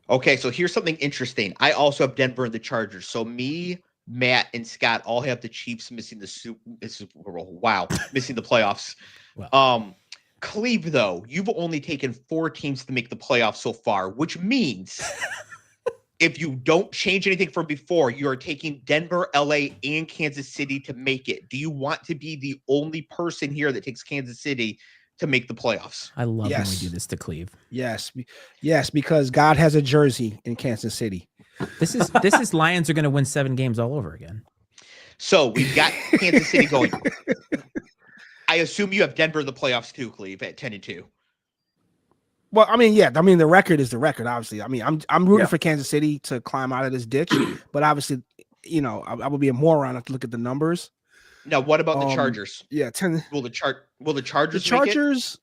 Okay, so here's something interesting. I also have Denver and the Chargers. So me, Matt, and Scott all have the Chiefs missing the Super Bowl. Wow, missing the playoffs. Wow. Cleve, though, you've only taken 4 teams to make the playoffs so far, which means if you don't change anything from before, you are taking Denver, LA, and Kansas City to make it. Do you want to be the only person here that takes Kansas City to make the playoffs? I love when we Yes. do this to Cleve. Yes, because God has a jersey in Kansas City. This is Lions are going to win 7 games all over again. So we've got Kansas City going. I assume you have Denver in the playoffs too, Cleve, at 10-2. Well, I mean, the record is the record. Obviously, I mean, I'm rooting Yeah. for Kansas City to climb out of this ditch, but obviously, I would be a moron to look at the numbers. Now, what about the Um, Chargers? Yeah, 10. Will the The Chargers make it? Chargers,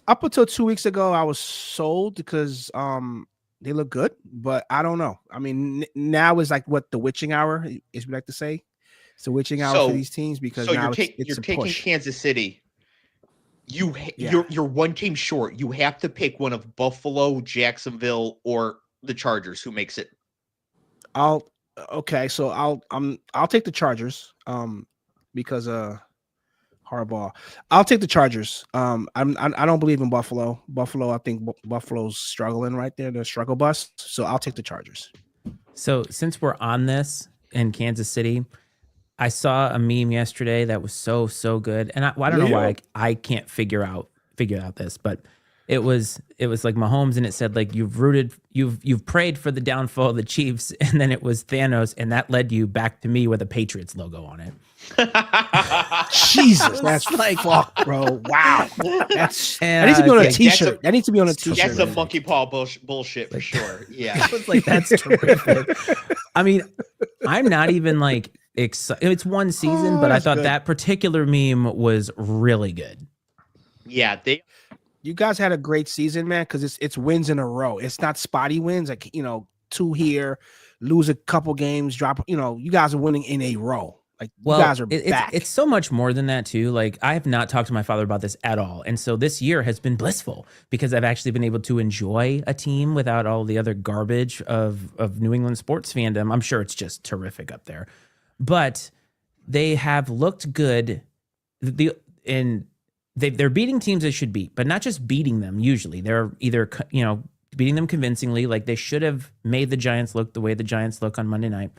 up until 2 weeks ago, I was sold because they look good, but I don't know. I mean, now is like what the witching hour is, we like to say. It's the witching hour So- for these teams because So now you're it's a taking push. Kansas City. Yeah. You're one team short. You have to pick one of Buffalo, Jacksonville, or the Chargers. Who makes it? Okay, so I'll take the Chargers because Harbaugh. I'll take the Chargers. I don't believe in Buffalo. I think Buffalo's struggling right there. They're a struggle bus. So I'll take the Chargers. So since we're on this in Kansas City, I saw a meme yesterday that was so good, and I don't know why I can't figure out this, but it was like Mahomes, and it said like you've prayed for the downfall of the Chiefs, and then it was Thanos, and that led you back to me with a Patriots logo on it. Jesus, that's like fuck, bro. Wow, that And, needs to be on a yeah, T-shirt. That needs to be on a T-shirt. That's some man. monkey paw bullshit for sure. Yeah. I was like, that's terrific. I mean, I'm not even like excited. It's one season, but I that's thought good. that particular meme was really good. Yeah, You guys had a great season, man, because it's wins in a row. It's not spotty wins, like 2 here, lose a couple games, drop. You guys are winning in a row. Like Well, you guys are back. it's so much more than that too. Like I have not talked to my father about this at all, and so this year has been blissful because I've actually been able to enjoy a team without all the other garbage of New England sports fandom. I'm sure it's just terrific up there, but they have looked good. They're beating teams they should beat, but not just beating them. Usually, they're either beating them convincingly, like they should have made the Giants look the way the Giants look on Monday night.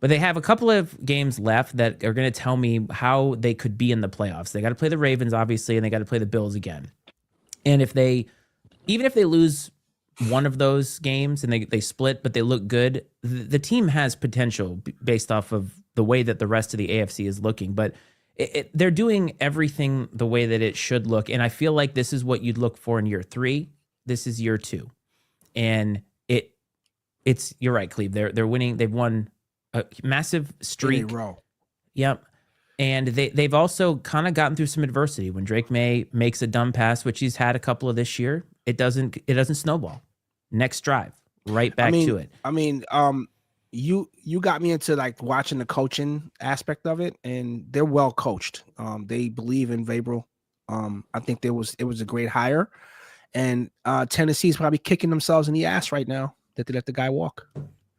But they have a couple of games left that are going to tell me how they could be in the playoffs. They got to play the Ravens, obviously, and they got to play the Bills again. And even if they lose one of those games and they split, but they look good, the team has potential based off of the way that the rest of the AFC is looking. But they're doing everything the way that it should look. And I feel like this is what you'd look for in year 3. This is year 2. And it's you're right, Cleve. They're winning. They've won a massive streak. In a row. Yep. And they've also kind of gotten through some adversity. When Drake May makes a dumb pass, which he's had a couple of this year, it doesn't snowball. Next drive, right back to it. I mean, you got me into like watching the coaching aspect of it, and they're well coached. They believe in Vrabel. I think it was a great hire, and Tennessee's probably kicking themselves in the ass right now that they let the guy walk.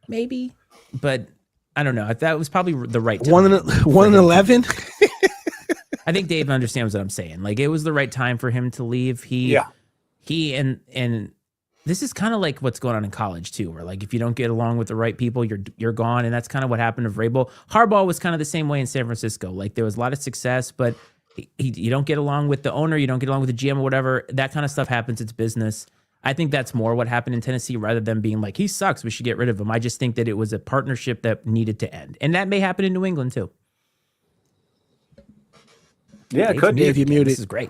Maybe, but I don't know. That was probably the right time. 1-11. I think Dave understands what I'm saying. Like it was the right time for him to leave. He and this is kind of like what's going on in college too, where like if you don't get along with the right people, you're gone, and that's kind of what happened to Vrabel. Harbaugh was kind of the same way in San Francisco. Like there was a lot of success, but you don't get along with the owner, you don't get along with the GM or whatever. That kind of stuff happens. It's business. I think that's more what happened in Tennessee rather than being like, he sucks, we should get rid of him. I just think that it was a partnership that needed to end. And that may happen in New England too. Yeah, it could be. Dave, you muted. This is great.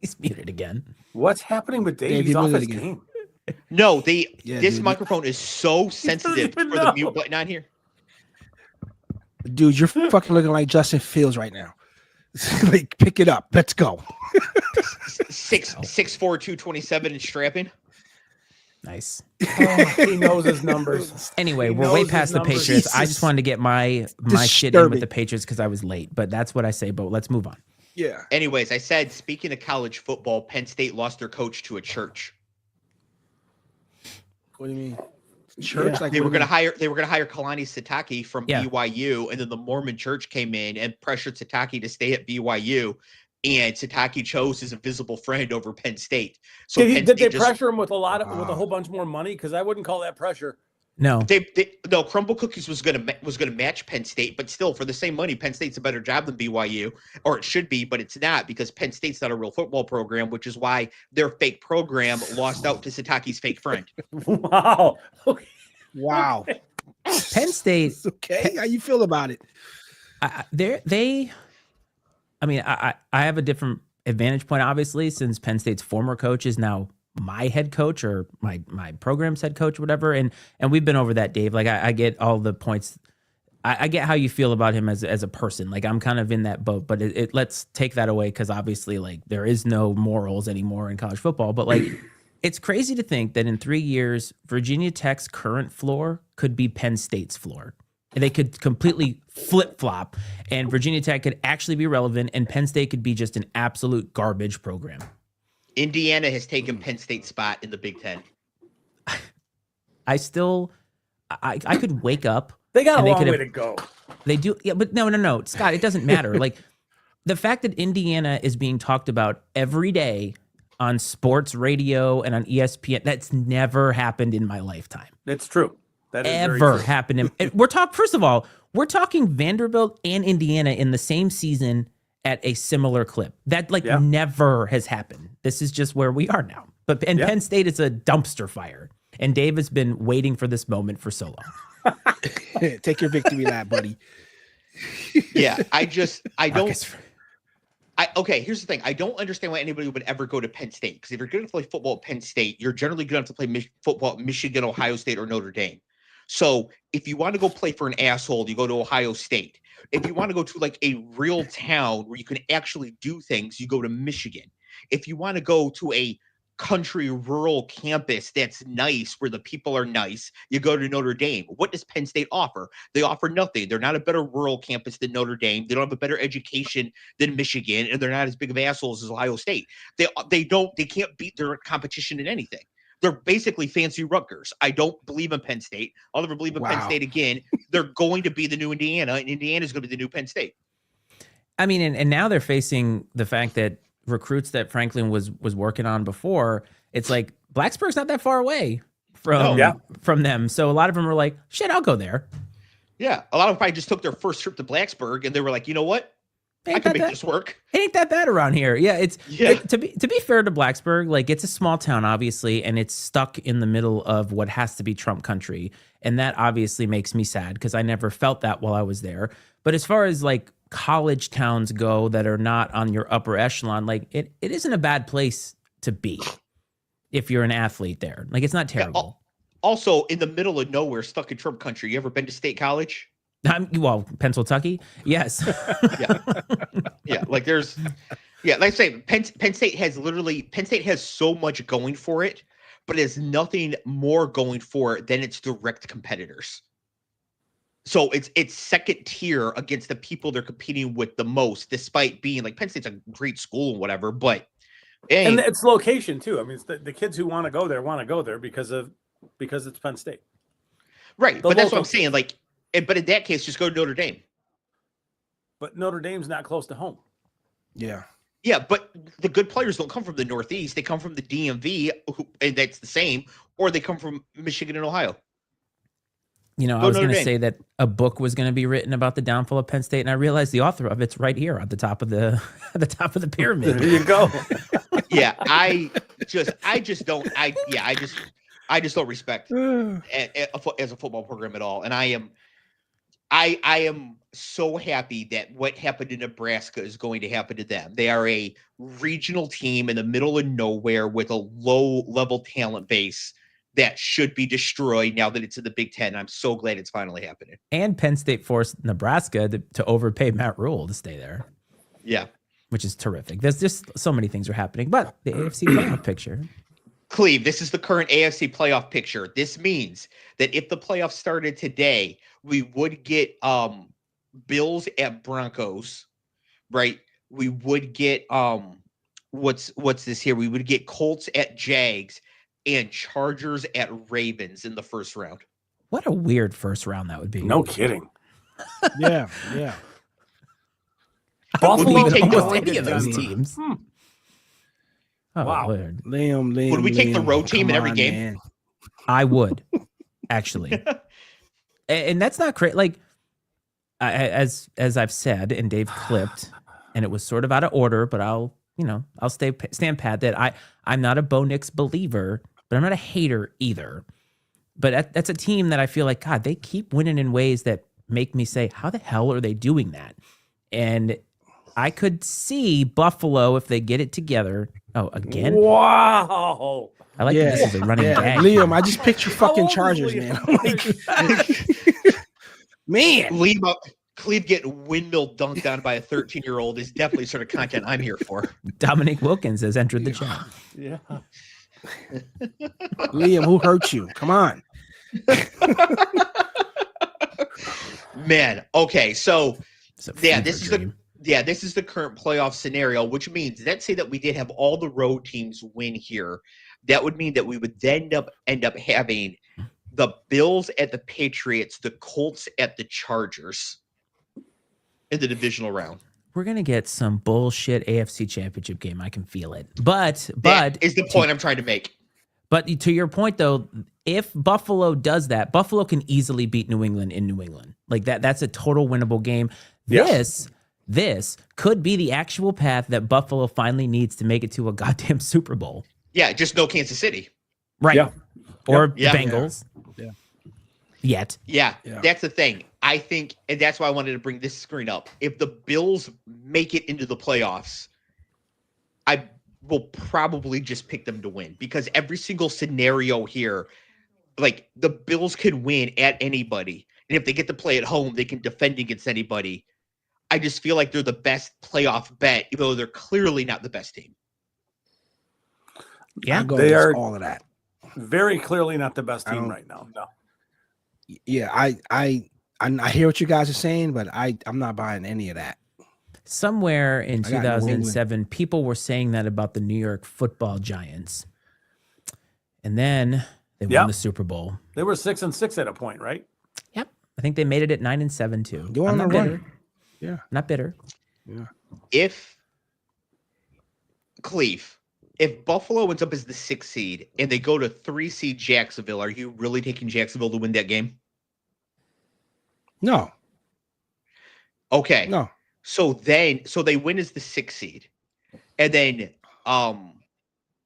He's muted again. What's happening with Dave? Dave, He's you off muted his again. game. No, Yeah, this dude. microphone is so sensitive for even the know. mute button on here. Dude, you're fucking looking like Justin Fields right now. Like, pick it up. Let's go. 6'4", 227 and strapping. Nice. Oh, he knows his numbers. Anyway, He we're way knows past his the numbers. Patriots. I Jesus. just wanted to get my shit in with Disturbing. the Patriots because I was late, but that's what I say. But let's move on. Yeah. Anyways, I said, speaking of college football, Penn State lost their coach to a church. What do you mean? Church? Yeah. Like They were what do going to you hire Kalani Sitake from Yeah. BYU, and then the Mormon church came in and pressured Sitake to stay at BYU, and Sitake chose his invisible friend over Penn State. So Did Penn they State just- pressure him with a whole bunch more money? Because I wouldn't call that pressure. No, No, Crumble Cookies was gonna match Penn State, but still for the same money, Penn State's a better job than BYU, or it should be, but it's not because Penn State's not a real football program, which is why their fake program lost out to Sitake's fake friend. Wow. Okay. Wow. Penn State. It's okay. How you feel about it? I have a different advantage point, obviously, since Penn State's former coach is now my head coach or my program's head coach, or whatever. And we've been over that, Dave. Like I get all the points. I get how you feel about him as a person. Like I'm kind of in that boat, but let's take that away because obviously, like there is no morals anymore in college football. But like, it's crazy to think that in 3 years, Virginia Tech's current floor could be Penn State's floor. They could completely flip-flop, and Virginia Tech could actually be relevant, and Penn State could be just an absolute garbage program. Indiana has taken Penn State's spot in the Big Ten. I could wake up. They got and a long could way have- to go. They do, yeah, but no, Scott, it doesn't matter. Like the fact that Indiana is being talked about every day on sports radio and on ESPN, that's never happened in my lifetime. It's true. That is very Ever true. happened in first of all, we're talking Vanderbilt and Indiana in the same season at a similar clip. That Yeah. never has happened. This is just where we are now. But Yeah. Penn State is a dumpster fire. And Dave has been waiting for this moment for so long. Take your victory lap, buddy. Yeah, I don't. Marcus- Okay, here's the thing. I don't understand why anybody would ever go to Penn State, because if you're going to play football at Penn State, you're generally going to have to play football at Michigan, Ohio State, or Notre Dame. So if you want to go play for an asshole, you go to Ohio State. If you want to go to like a real town where you can actually do things, you go to Michigan. If you want to go to a country rural campus that's nice, where the people are nice, you go to Notre Dame. What does Penn State offer? They offer nothing. They're not a better rural campus than Notre Dame. They don't have a better education than Michigan, and they're not as big of assholes as Ohio State. They can't beat their competition in anything. They're basically fancy Rutgers. I don't believe in Penn State. I'll never believe in Penn State again. They're going to be the new Indiana, and Indiana is going to be the new Penn State. I mean, and now they're facing the fact that recruits that Franklin was working on before, it's like Blacksburg's not that far away from them. So a lot of them are like, shit, I'll go there. Yeah. A lot of them probably just took their first trip to Blacksburg and they were like, you know what? I can make this work. It ain't that bad around here. Yeah, to be fair to Blacksburg, like it's a small town, obviously, and it's stuck in the middle of what has to be Trump country. And that obviously makes me sad because I never felt that while I was there. But as far as like college towns go that are not on your upper echelon, like it isn't a bad place to be if you're an athlete there. Like it's not terrible. Yeah, also in the middle of nowhere, stuck in Trump country. You ever been to State College? Well, Pennsylvania, yes. Like there's, like I say, Penn State has so much going for it, but it has nothing more going for it than its direct competitors. So it's second tier against the people they're competing with the most, despite being like Penn State's a great school and whatever, but and it's location too. I mean, it's the kids who want to go there because it's Penn State, right? But that's what I'm saying. Like, but in that case, just go to Notre Dame. But Notre Dame's not close to home. Yeah. Yeah, but the good players don't come from the Northeast. They come from the DMV, and that's the same, or they come from Michigan and Ohio. You know, I was going to say that a book was going to be written about the downfall of Penn State, and I realized the author of it's right here at the top of the pyramid. There you go. Yeah, I just don't respect as a football program at all, and I am so happy that what happened in Nebraska is going to happen to them. They are a regional team in the middle of nowhere with a low-level talent base that should be destroyed now that it's in the Big Ten. I'm so glad it's finally happening. And Penn State forced Nebraska to overpay Matt Rule to stay there. Yeah. Which is terrific. There's just so many things are happening. But the AFC playoff picture. Cleve, this is the current AFC playoff picture. This means that if the playoffs started today, we would get Bills at Broncos, right? We would get what's this here? We would get Colts at Jags and Chargers at Ravens in the first round. What a weird first round that would be. No kidding. Yeah. Buffalo take almost any of those teams. Oh, wow. Lord. Liam. Would we take the road team in every game? Man. I would, actually. And that's not crazy. Like, as I've said, and Dave clipped, and it was sort of out of order, but I'll stand pat that I'm not a Bo Nix believer, but I'm not a hater either. But that's a team that I feel like, God, they keep winning in ways that make me say, how the hell are they doing that? And I could see Buffalo if they get it together. Oh, again? Wow. I like that this is a running gag. Liam, I just picture fucking Chargers, man. Man. Cleve getting windmill dunked on by a 13-year-old is definitely sort of content I'm here for. Dominic Wilkins has entered the chat. Yeah. Liam, who hurt you? Come on. Man, okay, so this is the current playoff scenario, which means, let's say that we did have all the road teams win here. That would mean that we would then end up having the Bills at the Patriots, the Colts at the Chargers in the divisional round. We're gonna get some bullshit AFC Championship game. I can feel it. But that is the point I'm trying to make. But to your point, though, if Buffalo does that, Buffalo can easily beat New England in New England. Like that's a total winnable game. Yes. This could be the actual path that Buffalo finally needs to make it to a goddamn Super Bowl. Yeah, just no Kansas City. Right. Yeah. Or the Bengals. Yeah. yet. Yeah, Yeah. that's the thing. I think, and that's why I wanted to bring this screen up. If the Bills make it into the playoffs, I will probably just pick them to win because every single scenario here, like the Bills could win at anybody. And if they get to play at home, they can defend against anybody. I just feel like they're the best playoff bet, even though they're clearly not the best team. Yeah, I go They against are all of that. very clearly not the best I team don't- right now. No. Yeah, I hear what you guys are saying, but I'm not buying any of that. somewhere in I got New England. 2007, people were saying that about the New York Football Giants, and then they won Yep. the Super Bowl. They were 6-6 at a point, right? Yep, I think they made it at 9-7 too. Go I'm on not a bitter. run. Yeah. Not bitter. Yeah. If Buffalo ends up as the 6th seed and they go to 3 seed Jacksonville, are you really taking Jacksonville to win that game? No. Okay. No. So they win as the 6th seed. And then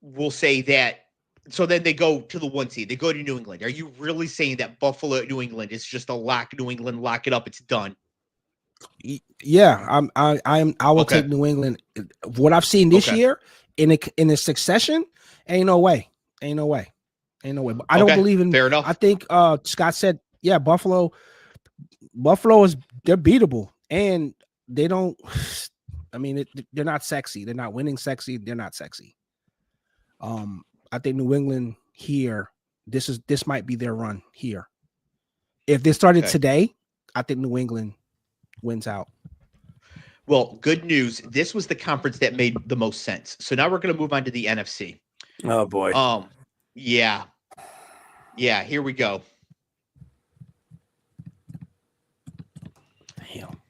we'll say that so then they go to the 1 seed. They go to New England. Are you really saying that Buffalo at New England is just a lock? New England, lock it up, it's done. Yeah, I will Okay. take New England. What I've seen this Okay. year in a succession, ain't no way. But I don't Okay, believe in. fair enough. I think Scott said, yeah, Buffalo is they're beatable, and they don't. I mean, they're not sexy. They're not winning sexy. They're not sexy. I think New England here. This might be their run here. If they started Okay. today, I think New England wins out. Well, good news. This was the conference that made the most sense. So now we're going to move on to the NFC. Oh boy. Yeah. Yeah, here we go. Damn.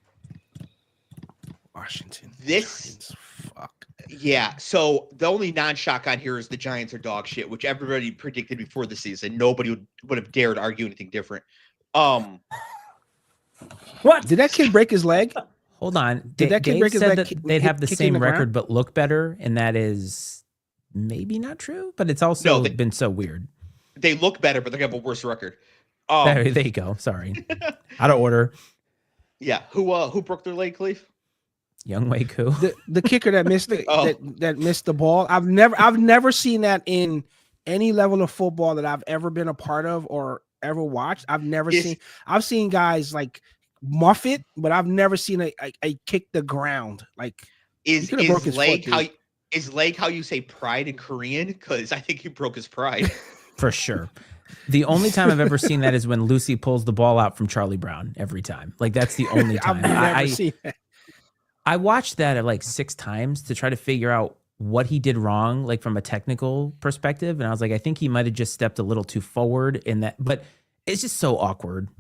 Washington. This- Giants, fuck. Yeah, so the only non-shock on here is the Giants are dog shit, which everybody predicted before the season. Nobody would have dared argue anything different. What? Did that kid break his leg? Hold on. Did that kid Dave break his said leg that kick- they'd have the kicking same the ground? record but look better, and that is maybe not true, but it's also No, been so weird. They look better, but they have a worse record. There you go. Sorry. Out of order. Yeah, who broke their leg, Cleve? Young Wei Koo. The kicker that missed Oh. that missed the ball. I've never seen that in any level of football that I've ever been a part of or ever watched. I've seen guys like muff it, but I've never seen a kick the ground. Like Is could've broke his leg foot, how dude. is leg how you say pride in Korean? Because I think he broke his pride. For sure. The only time I've ever seen that is when Lucy pulls the ball out from Charlie Brown every time. Like that's the only I've time. never seen that. I watched that at like 6 times to try to figure out what he did wrong, like from a technical perspective. And I was like, I think he might have just stepped a little too forward in that, but it's just so awkward.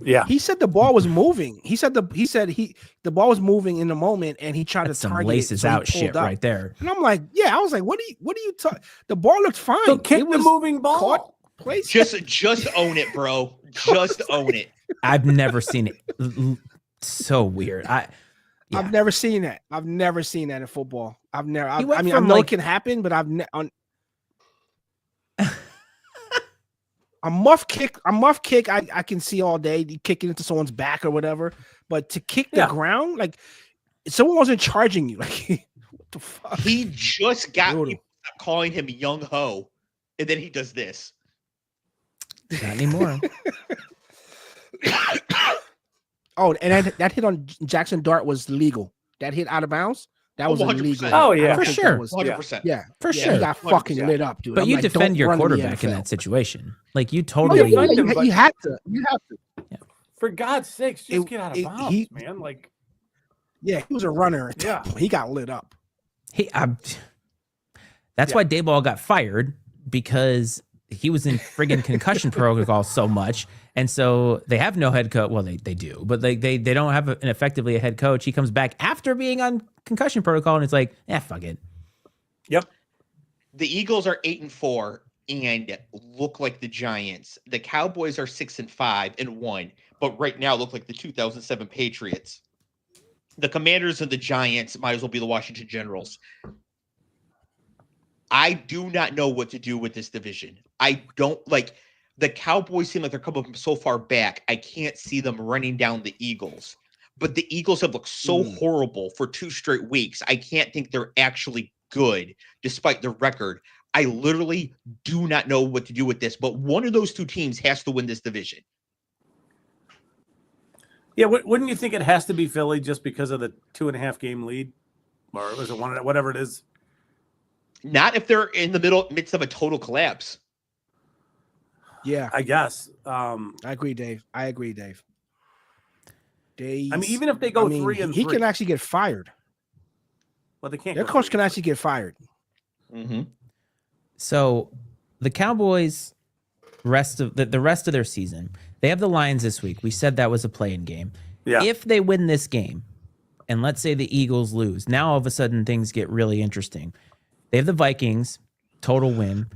Yeah. He said the ball was moving. He said the ball was moving in the moment, and he tried That's to some target laces it, so he out shit pulled up. right there. And I'm like, yeah, I was like, what are you talking? The ball looked fine. So kick It the was moving ball. caught, placed. just own it, bro. Just own it. I've never seen it. So weird. Yeah. I've never seen that. I've never seen that in football. I've never. I went mean, I from, know like- it can happen, but I've a muff kick. I can see all day. You kick it into someone's back or whatever. But to kick the Yeah. ground, like someone wasn't charging you. Like what the fuck? He just got Brutal. people calling him Young Ho, and then he does this. Not anymore. Oh, and that hit on Jackson Dart was legal. That hit out of bounds. That was 100%. illegal. Oh, I yeah. don't For think that sure. was- 100%. Yeah, For yeah, sure. he got fucking 100%. lit up, dude. But I'm you like, defend don't your run in the quarterback in NFL. that situation. Like you Oh, totally. yeah, defend him, but- you had to. You have to. For God's sakes, just It- get out of it- bounds, he- man. Like, Yeah, he was a runner. At Yeah. that point. He got lit up. That's Yeah. why Dayball got fired, because he was in friggin' concussion protocol so much. And so they have no head coach. Well, they do, but they don't have an effectively a head coach. He comes back after being on concussion protocol, and it's like, fuck it. yep. The Eagles are 8-4 and look like the Giants. The Cowboys are 6-5-1, but right now look like the 2007 Patriots. The Commanders and the Giants might as well be the Washington Generals. I do not know what to do with this division. I don't like. the Cowboys seem like they're coming from so far back. I can't see them running down the Eagles. But the Eagles have looked so horrible for 2 straight weeks. I can't think they're actually good despite their record. I literally do not know what to do with this, but one of those 2 teams has to win this division. Yeah, wouldn't you think it has to be Philly just because of the 2.5 game lead? Or was it one, whatever it is? Not if they're in the midst of a total collapse. Yeah, I guess. I agree, Dave. Days, I mean, even if they go 3-3, he can actually get fired. Well, they can't. Their coach can actually get fired. Mm-hmm. So the Cowboys, rest of their season, they have the Lions this week. We said that was a play-in game. Yeah. If they win this game, and let's say the Eagles lose, now all of a sudden things get really interesting. They have the Vikings, total win.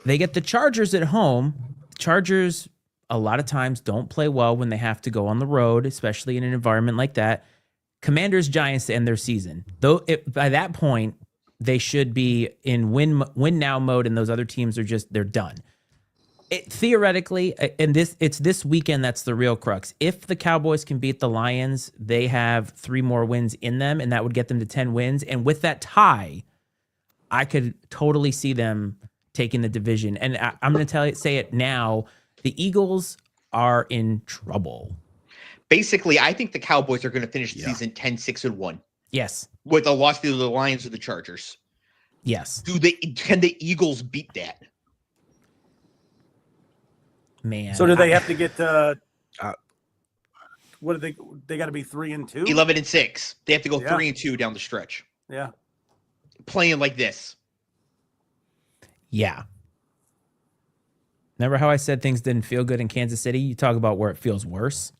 They get the Chargers at home. Chargers a lot of times don't play well when they have to go on the road, especially in an environment like that. Commanders, Giants to end their season. Though by that point, they should be in win now mode, and those other teams are they're done. Theoretically, and it's this weekend that's the real crux. If the Cowboys can beat the Lions, they have 3 more wins in them, and that would get them to 10 wins. And with that tie, I could totally see them taking the division. And I'm going to say it now. The Eagles are in trouble. Basically, I think the Cowboys are going to finish the season 10-6-1. Yes. With a loss to the Lions or the Chargers. Yes. Can the Eagles beat that? Man. So do they have to get what do they got to be 3-2? 11-6. They have to go 3-2 down the stretch. Yeah. Playing like this. Yeah. Remember how I said things didn't feel good in Kansas City? You talk about where it feels worse.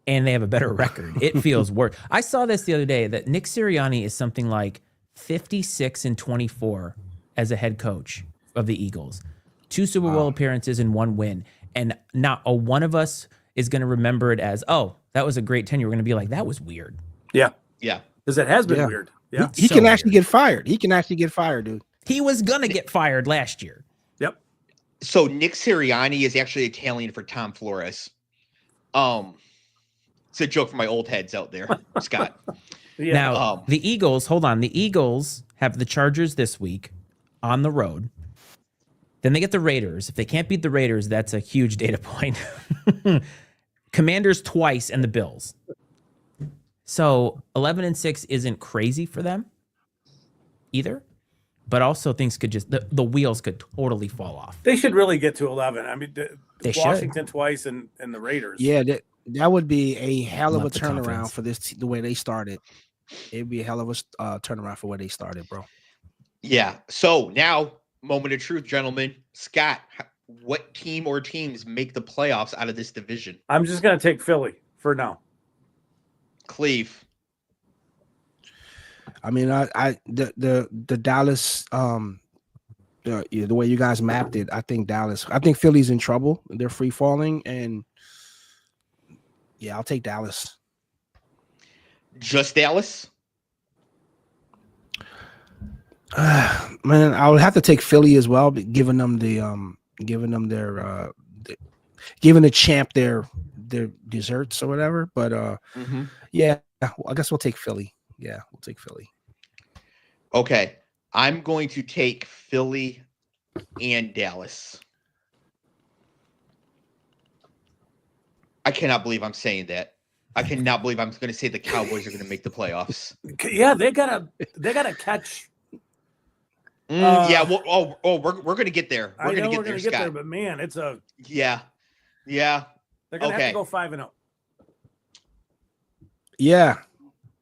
And they have a better record. It feels worse. I saw this the other day that Nick Sirianni is something like 56-24 as a head coach of the Eagles. 2 Super Bowl appearances and 1 win. And not a one of us is going to remember it as, oh, that was a great tenure. We're going to be like, that was weird. Yeah. Yeah. Because it has been weird. Yeah. He can actually get fired. He can actually get fired, dude. He was going to get fired last year. Yep. So Nick Sirianni is actually Italian for Tom Flores. It's a joke for my old heads out there, Scott. Yeah. Now, the Eagles, hold on. The Eagles have the Chargers this week on the road. Then they get the Raiders. If they can't beat the Raiders, that's a huge data point. Commanders twice and the Bills. So 11-6 isn't crazy for them either. But also things could the wheels could totally fall off. They should really get to 11. I mean, They Washington twice and the Raiders. Yeah, that would be a hell of Love a the turnaround confidence. for the way they started. It'd be a hell of a turnaround for where they started, bro. Yeah. So now, moment of truth, gentlemen. Scott, what team or teams make the playoffs out of this division? I'm just going to take Philly for now. Cleve. I mean, the Dallas, the way you guys mapped it, I think Philly's in trouble. They're free falling, and yeah, I'll take Dallas. Just Dallas? Man, I would have to take Philly as well, but giving the champ their desserts or whatever. But yeah, I guess we'll take Philly. Yeah, we'll take Philly. Okay. I'm going to take Philly and Dallas. I cannot believe I'm saying that. I cannot believe I'm going to say the Cowboys are going to make the playoffs. Yeah, they gotta catch. Yeah. Well, we're going to get there. We're going to get there, Scott. But man, it's a Yeah. they're gonna have Okay. to go 5-0. Yeah,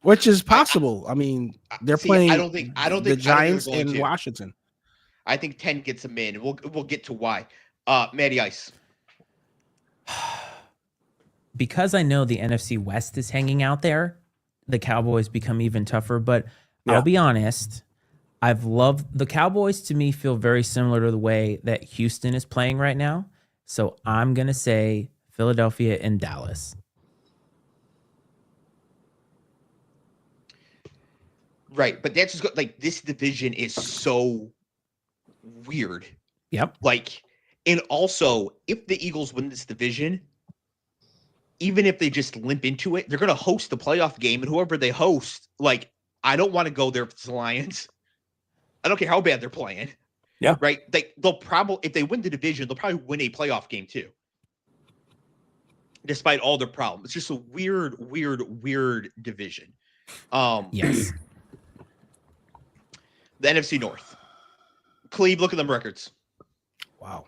which is possible. I mean, they're playing. I don't think the Giants they're going and to. Washington. I think 10 gets them in. We'll get to why. Matty Ice. Because I know the NFC West is hanging out there, the Cowboys become even tougher. But I'll be honest, I've loved the Cowboys. To me, feel very similar to the way that Houston is playing right now. So I'm gonna say Philadelphia and Dallas. Right, but that's just like this division is so weird. Yep. Like And also, if the Eagles win this division, even if they just limp into it, they're going to host the playoff game, and whoever they host, like, I don't want to go there if it's the Lions. I don't care how bad they're playing. Yeah. Right? They'll probably, if they win the division, they'll probably win a playoff game too. Despite all their problems. It's just a weird division. Yes. The NFC North. Cleve, look at them records. Wow.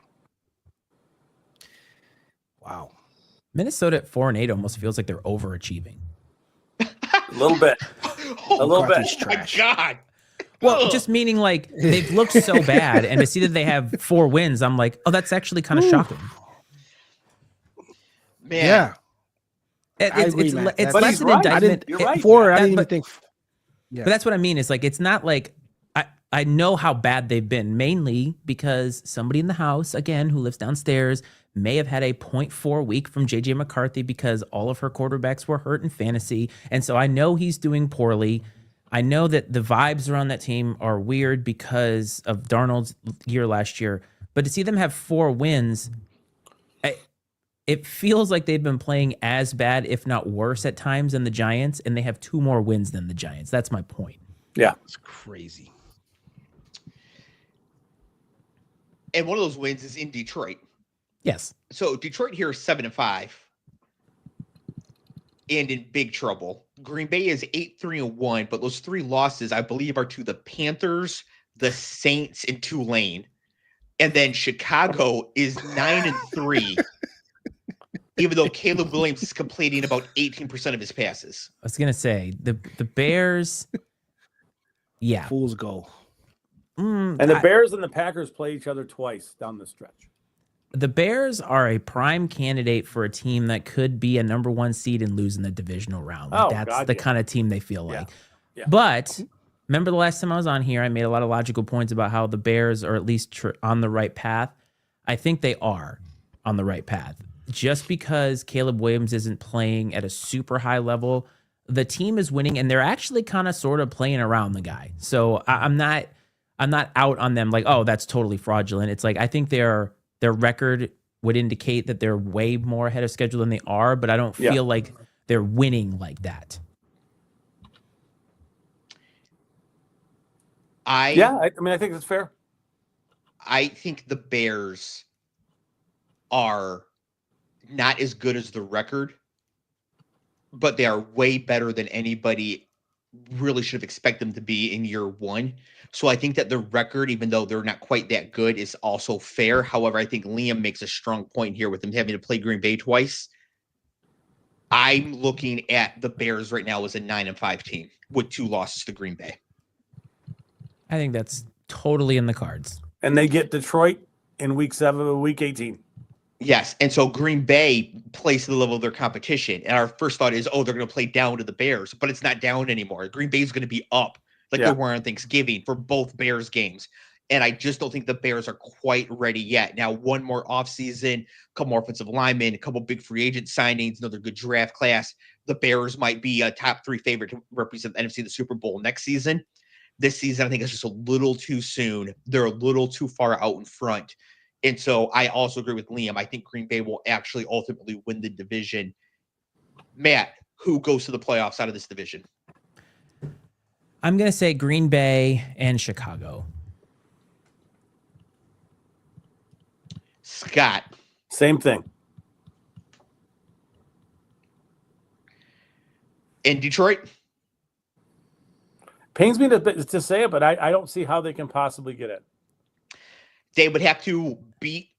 Minnesota at 4-8 almost feels like they're overachieving. A little bit. A little bit. Oh my God. Well, just meaning like they've looked so bad, and to see that they have 4 wins, I'm like, oh, that's actually kind of shocking. Man. Yeah. It's But less he's an right. indictment. You're right. Four, I That- didn't even but- think. Yeah. But that's what I mean. It's like, it's not like I know how bad they've been, mainly because somebody in the house, again, who lives downstairs, may have had a 0.4 week from JJ McCarthy because all of her quarterbacks were hurt in fantasy. And so I know he's doing poorly. I know that the vibes around that team are weird because of Darnold's year last year. But to see them have 4 wins, it feels like they've been playing as bad, if not worse at times than the Giants, and they have 2 more wins than the Giants. That's my point. Yeah. It's crazy. And one of those wins is in Detroit. Yes. So Detroit here is 7-5 and in big trouble. Green Bay is 8-3-1, but those 3 losses, I believe, are to the Panthers, the Saints, and Tulane. And then Chicago is 9-3, even though Caleb Williams is completing about 18% of his passes. I was gonna say the Bears. Yeah. Fool's goal. And the Bears and the Packers play each other twice down the stretch. The Bears are a prime candidate for a team that could be a number 1 seed and lose in the divisional round. Like, that's God, the yeah. kind of team they feel like. Yeah. But remember the last time I was on here, I made a lot of logical points about how the Bears are at least on the right path. I think they are on the right path. Just because Caleb Williams isn't playing at a super high level, the team is winning, and they're actually kind of sort of playing around the guy. So I'm not out on them like, oh, that's totally fraudulent. It's like, I think their record would indicate that they're way more ahead of schedule than they are, but I don't feel like they're winning like that. I mean, I think that's fair. I think the Bears are not as good as the record, but they are way better than anybody really should have expected them to be in year 1. So I think that the record, even though they're not quite that good, is also fair. However, I think Liam makes a strong point here with them having to play Green Bay twice. I'm looking at the Bears right now as a 9-5 team with 2 losses to Green Bay. I think that's totally in the cards. And they get Detroit in week 18. Yes, and so Green Bay plays to the level of their competition. And our first thought is, they're going to play down to the Bears, but it's not down anymore. Green Bay is going to be up like they were on Thanksgiving for both Bears games. And I just don't think the Bears are quite ready yet. Now, one more offseason, a couple more offensive linemen, a couple big free agent signings, another good draft class. The Bears might be a top 3 favorite to represent the NFC in the Super Bowl next season. This season, I think it's just a little too soon. They're a little too far out in front. And so I also agree with Liam. I think Green Bay will actually ultimately win the division. Matt, who goes to the playoffs out of this division? I'm going to say Green Bay and Chicago. Scott. Same thing. In Detroit? Pains me to say it, but I don't see how they can possibly get it. They would have to beat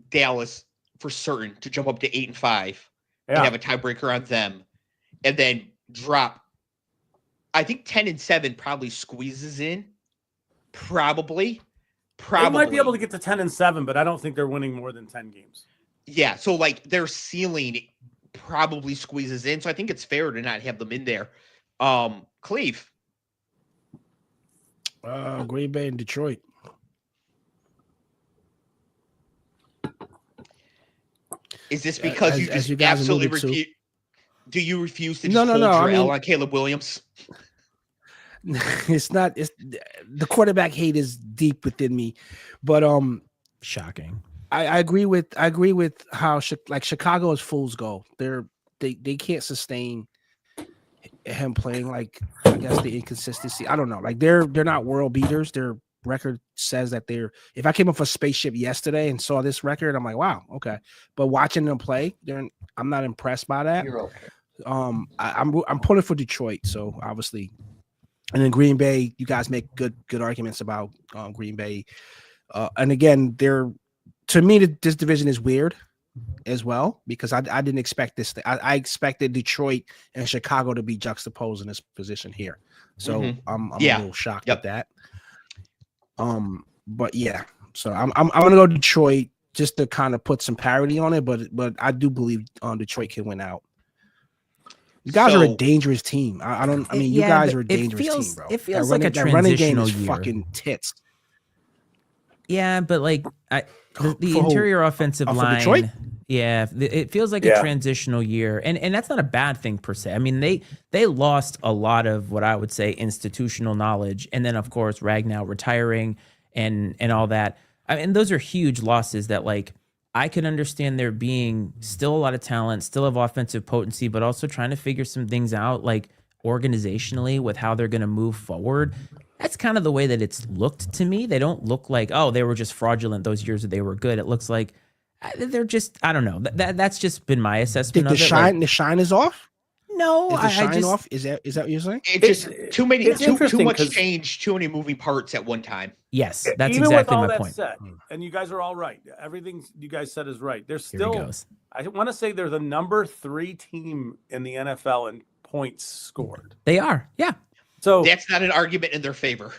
Dallas for certain to jump up to 8-5 and have a tiebreaker on them, and then drop. I think 10-7 probably squeezes in. Probably. They might be able to get to 10-7, but I don't think they're winning more than 10 games. Yeah, so like their ceiling probably squeezes in. So I think it's fair to not have them in there. Cleve. Green Bay and Detroit. Is this because you just absolutely refuse? Do you refuse to just hold your L on Caleb Williams? It's not. It's the quarterback hate is deep within me, but Shocking. I agree with how like Chicago is fool's gold. They can't sustain him playing, like, I guess the inconsistency. I don't know. Like they're not world beaters. Their record says that they're. If I came off a spaceship yesterday and saw this record, I'm like, wow, okay. But watching them play, I'm not impressed by that. You're okay. I'm pulling for Detroit, so obviously, and then Green Bay. You guys make good arguments about Green Bay, and again, to me this division is weird as well, because I didn't expect this. I expected Detroit and Chicago to be juxtaposed in this position here, so I'm a little shocked at that. But yeah, so I'm gonna go Detroit just to kind of put some parity on it, but I do believe Detroit can win out. You guys are a dangerous team. I mean, you guys are a dangerous team, bro. It feels like a transitional running game is year. Fucking tits. Yeah, but like the interior offensive line. Detroit? Yeah, it feels like a transitional year, and that's not a bad thing per se. I mean, they lost a lot of what I would say institutional knowledge, and then of course Ragnow retiring and all that. I mean, those are huge losses that, like, I can understand there being still a lot of talent, still have offensive potency, but also trying to figure some things out, like organizationally with how they're going to move forward. That's kind of the way that it's looked to me. They don't look like, oh, they were just fraudulent those years that they were good. It looks like they're just, I don't know. That's just been my assessment of it. The shine is off? No, is the shine off? Is that what you're saying? It's just too much change, too many moving parts at one time. Yes, that's even exactly with all my that point. Said, and you guys are all right. Everything you guys said is right. There's still, I want to say they're the number 3 team in the NFL in points scored. They are, yeah. So that's not an argument in their favor.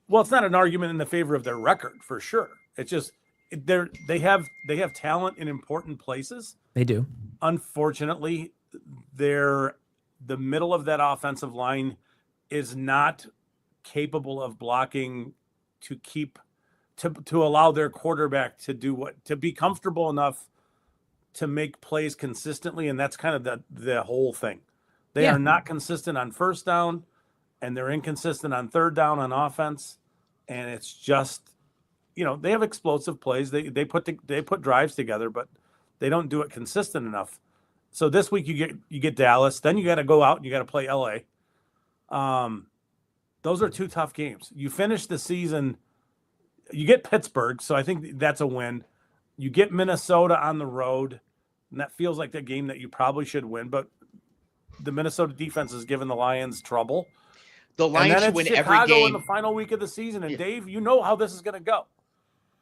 Well, it's not an argument in the favor of their record for sure. It's just they have talent in important places. They do. Unfortunately, the middle of that offensive line is not capable of blocking to allow their quarterback to be comfortable enough to make plays consistently, and that's kind of the whole thing. They are not consistent on first down, and they're inconsistent on third down on offense, and it's just, they have explosive plays. They put drives together, but they don't do it consistent enough. So this week you get Dallas, then you got to go out and you got to play LA. Those are 2 tough games. You finish the season, you get Pittsburgh, so I think that's a win. You get Minnesota on the road, and that feels like the game that you probably should win, but the Minnesota defense has given the Lions trouble. The Lions should win Chicago every game in the final week of the season, and Dave, you know how this is going to go.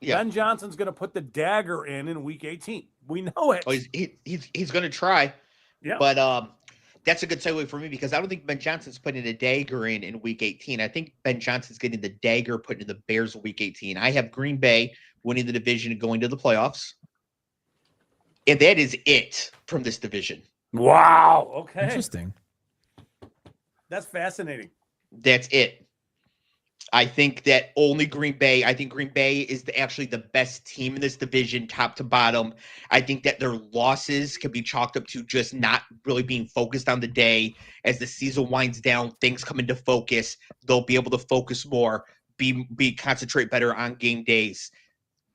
Yeah. Ben Johnson's going to put the dagger in week 18. We know it. Oh, he's going to try. Yeah. But that's a good segue for me, because I don't think Ben Johnson's putting a dagger in week 18. I think Ben Johnson's getting the dagger put in the Bears week 18. I have Green Bay winning the division and going to the playoffs. And that is it from this division. Wow. Okay. Interesting. That's fascinating. That's it. I think that only Green Bay. I think Green Bay is actually the best team in this division, top to bottom. I think that their losses can be chalked up to just not really being focused on the day. As the season winds down, things come into focus. They'll be able to focus more, concentrate better on game days.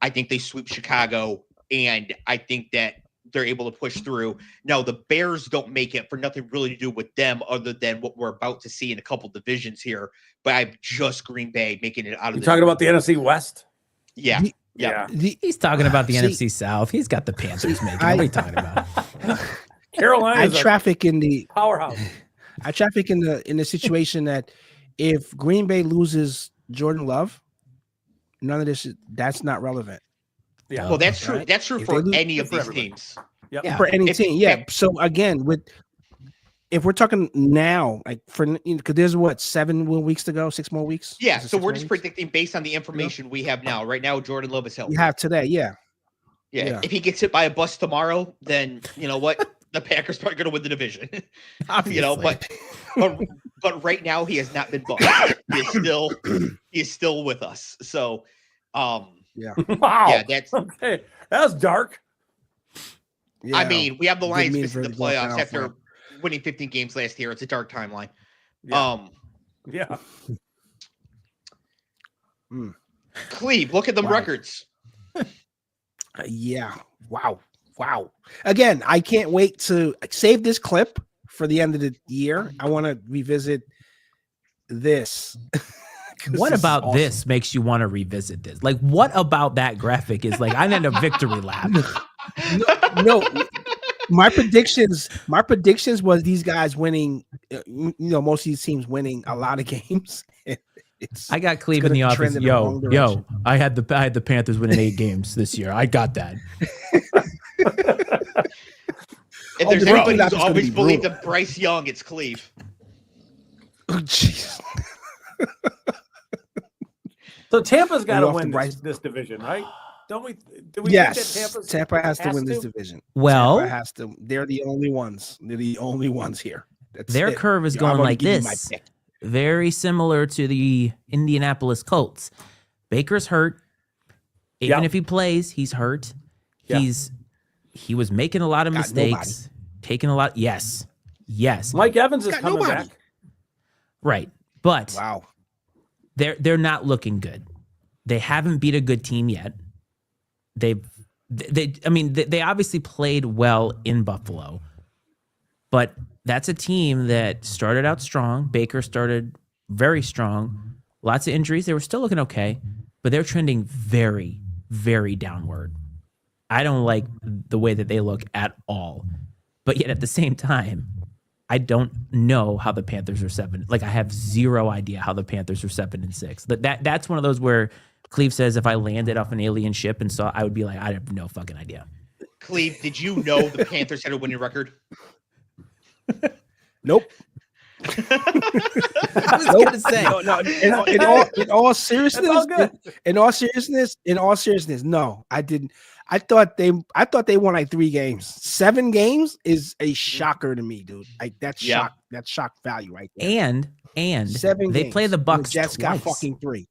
I think they sweep Chicago, and I think that they're able to push through. Now, the Bears don't make it for nothing really to do with them other than what we're about to see in a couple divisions here. But I'm just Green Bay making it out of the talking about the NFC West? Yeah. He's talking about the NFC South. He's got the Panthers making. What are you talking about? Carolina. I traffic in the powerhouse. I traffic in the situation that if Green Bay loses Jordan Love, none of this that's not relevant. Yeah. Well, that's true. Right? That's true for any of these teams. Yep. Yeah. For any team. Yeah. So again, if we're talking now, like because there's 7 more weeks to go, 6 more weeks. Yeah. So we're just predicting based on the information we have now. Right now, Jordan Love is healthy. You have today. Yeah. If he gets hit by a bus tomorrow, then you know what? The Packers probably going to win the division. But right now he has not been bumped. He is still with us. So, yeah. Wow. Yeah, that's okay. That was dark. Yeah, I mean, we have the Lions missing the playoffs after winning 15 games last year. It's a dark timeline. Yeah. Cleve, look at them records. Yeah. Wow. Again, I can't wait to save this clip for the end of the year. I want to revisit this. What about awesome. this makes you want to revisit this? Like, what about that graphic is like, I'm in a victory lap. No, my predictions was these guys winning, most of these teams winning a lot of games. I got Cleve in the office. Yo, I had the Panthers winning 8 games this year. I got that. If there's anybody who's always believed in Bryce Young, it's Cleve. Oh, jeez. So Tampa's got to win this division, right? Don't we? Do we think that Tampa has to win this division. Well, Tampa has to. They're the only ones. They're the only ones here. Their curve is going like this. Very similar to the Indianapolis Colts. Baker's hurt. Even if he plays, he's hurt. He was making a lot of mistakes, taking a lot. Yes. Mike Evans is coming back. Right. But they're not looking good. They haven't beat a good team yet. They obviously played well in Buffalo, but that's a team that started out strong. Baker started very strong. Lots of injuries. They were still looking okay, but they're trending very, very downward. I don't like the way that they look at all. But yet at the same time, I don't know how the Panthers are 7. Like, I have zero idea how the Panthers are 7-6. That's one of those where Cleve says if I landed off an alien ship and saw, I would be like, I have no fucking idea. Cleve, did you know the Panthers had a winning record? Nope. I was gonna say in all seriousness, no, I didn't. I thought they won like 3 games. 7 games is a shocker to me, dude. Like that's shock value right there. And 7 they games. play the Bucks. The Jets twice got fucking 3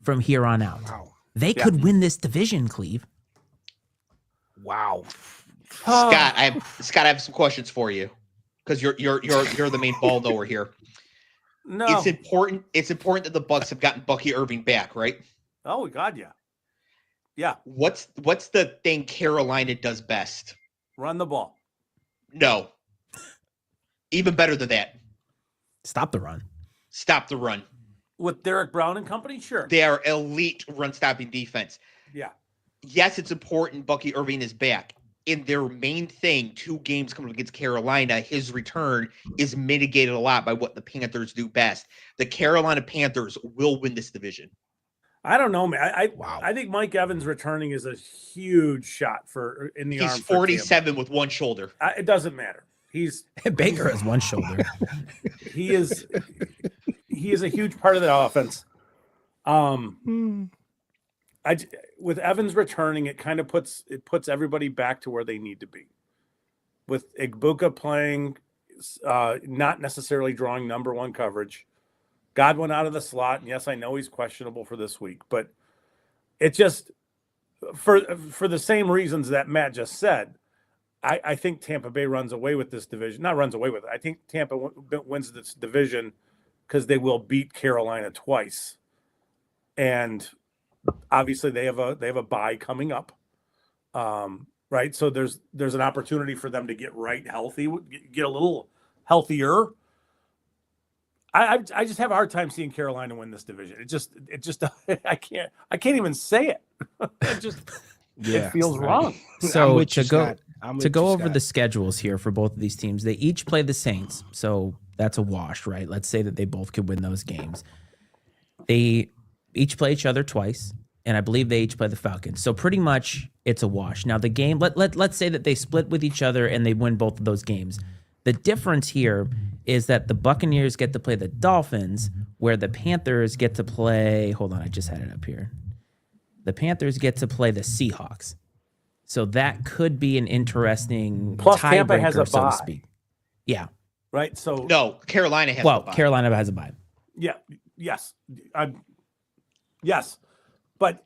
from here on out. Wow. They could win this division, Cleve. Wow. Scott, I have some questions for you. Because you're the main ball knower here. No, it's important. It's important that the Bucks have gotten Bucky Irving back, right? Oh God, yeah. What's the thing Carolina does best? Run the ball. No. Even better than that. Stop the run. With Derek Brown and company, sure. They are elite run-stopping defense. Yeah. Yes, it's important Bucky Irving is back. In their main thing, 2 games coming against Carolina, his return is mitigated a lot by what the Panthers do best. The Carolina Panthers will win this division. I don't know, man. I think Mike Evans returning is a huge shot in the arm. He's 47 with one shoulder. It doesn't matter. Baker has one shoulder. He is a huge part of the offense. With Evans returning, it kind of puts everybody back to where they need to be. With Igbuka playing, not necessarily drawing number 1 coverage. Godwin out of the slot, and yes, I know he's questionable for this week, but it just for the same reasons that Matt just said, I think Tampa Bay runs away with this division. Not runs away with it. I think Tampa wins this division because they will beat Carolina twice, and obviously they have a bye coming up, right? So there's an opportunity for them to get healthy, get a little healthier. I just have a hard time seeing Carolina win this division. It just I can't even say it. It feels wrong. So to go over the schedules here for both of these teams, they each play the Saints, so that's a wash, right? Let's say that they both could win those games. They each play each other twice, and I believe they each play the Falcons. So pretty much it's a wash. Now the game, let's say that they split with each other and they win both of those games. The difference here is that the Buccaneers get to play the Dolphins, where the Panthers get to play, hold on, I just had it up here. The Panthers get to play the Seahawks. So that could be an interesting Tampa has a so to bye. speak. Yeah. Right? So no, Carolina has a bye. Carolina has a bye. Yeah. Yes. Yes. But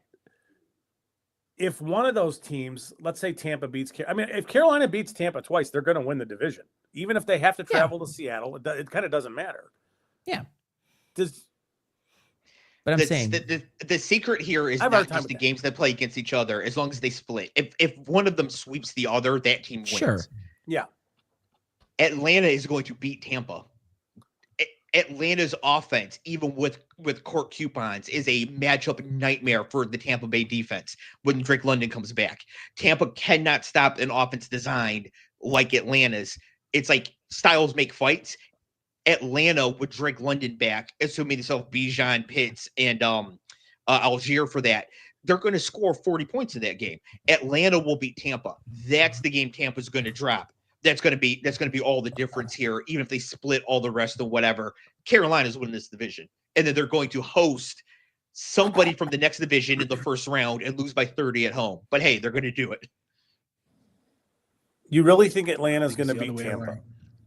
if one of those teams, let's say Tampa beats if Carolina beats Tampa twice, they're going to win the division. Even if they have to travel to Seattle, it kind of doesn't matter. Yeah. But I'm saying the secret here is I have a hard not time just the with that. games that play against each other, as long as they split. If one of them sweeps the other, that team wins. Sure. Yeah. Atlanta is going to beat Tampa. Atlanta's offense, even with court coupons, is a matchup nightmare for the Tampa Bay defense when Drake London comes back. Tampa cannot stop an offense designed like Atlanta's. It's like styles make fights. Atlanta with Drake London back, assuming they have Bijan, Pitts, and Algier for that, they're going to score 40 points in that game. Atlanta will beat Tampa. That's the game Tampa's going to drop. That's going to be all the difference here, even if they split all the rest of whatever. Carolina's winning this division, and then they're going to host somebody from the next division in the first round and lose by 30 at home. But hey, they're going to do it. You really think Atlanta's going to It's the other beat way Tampa? around.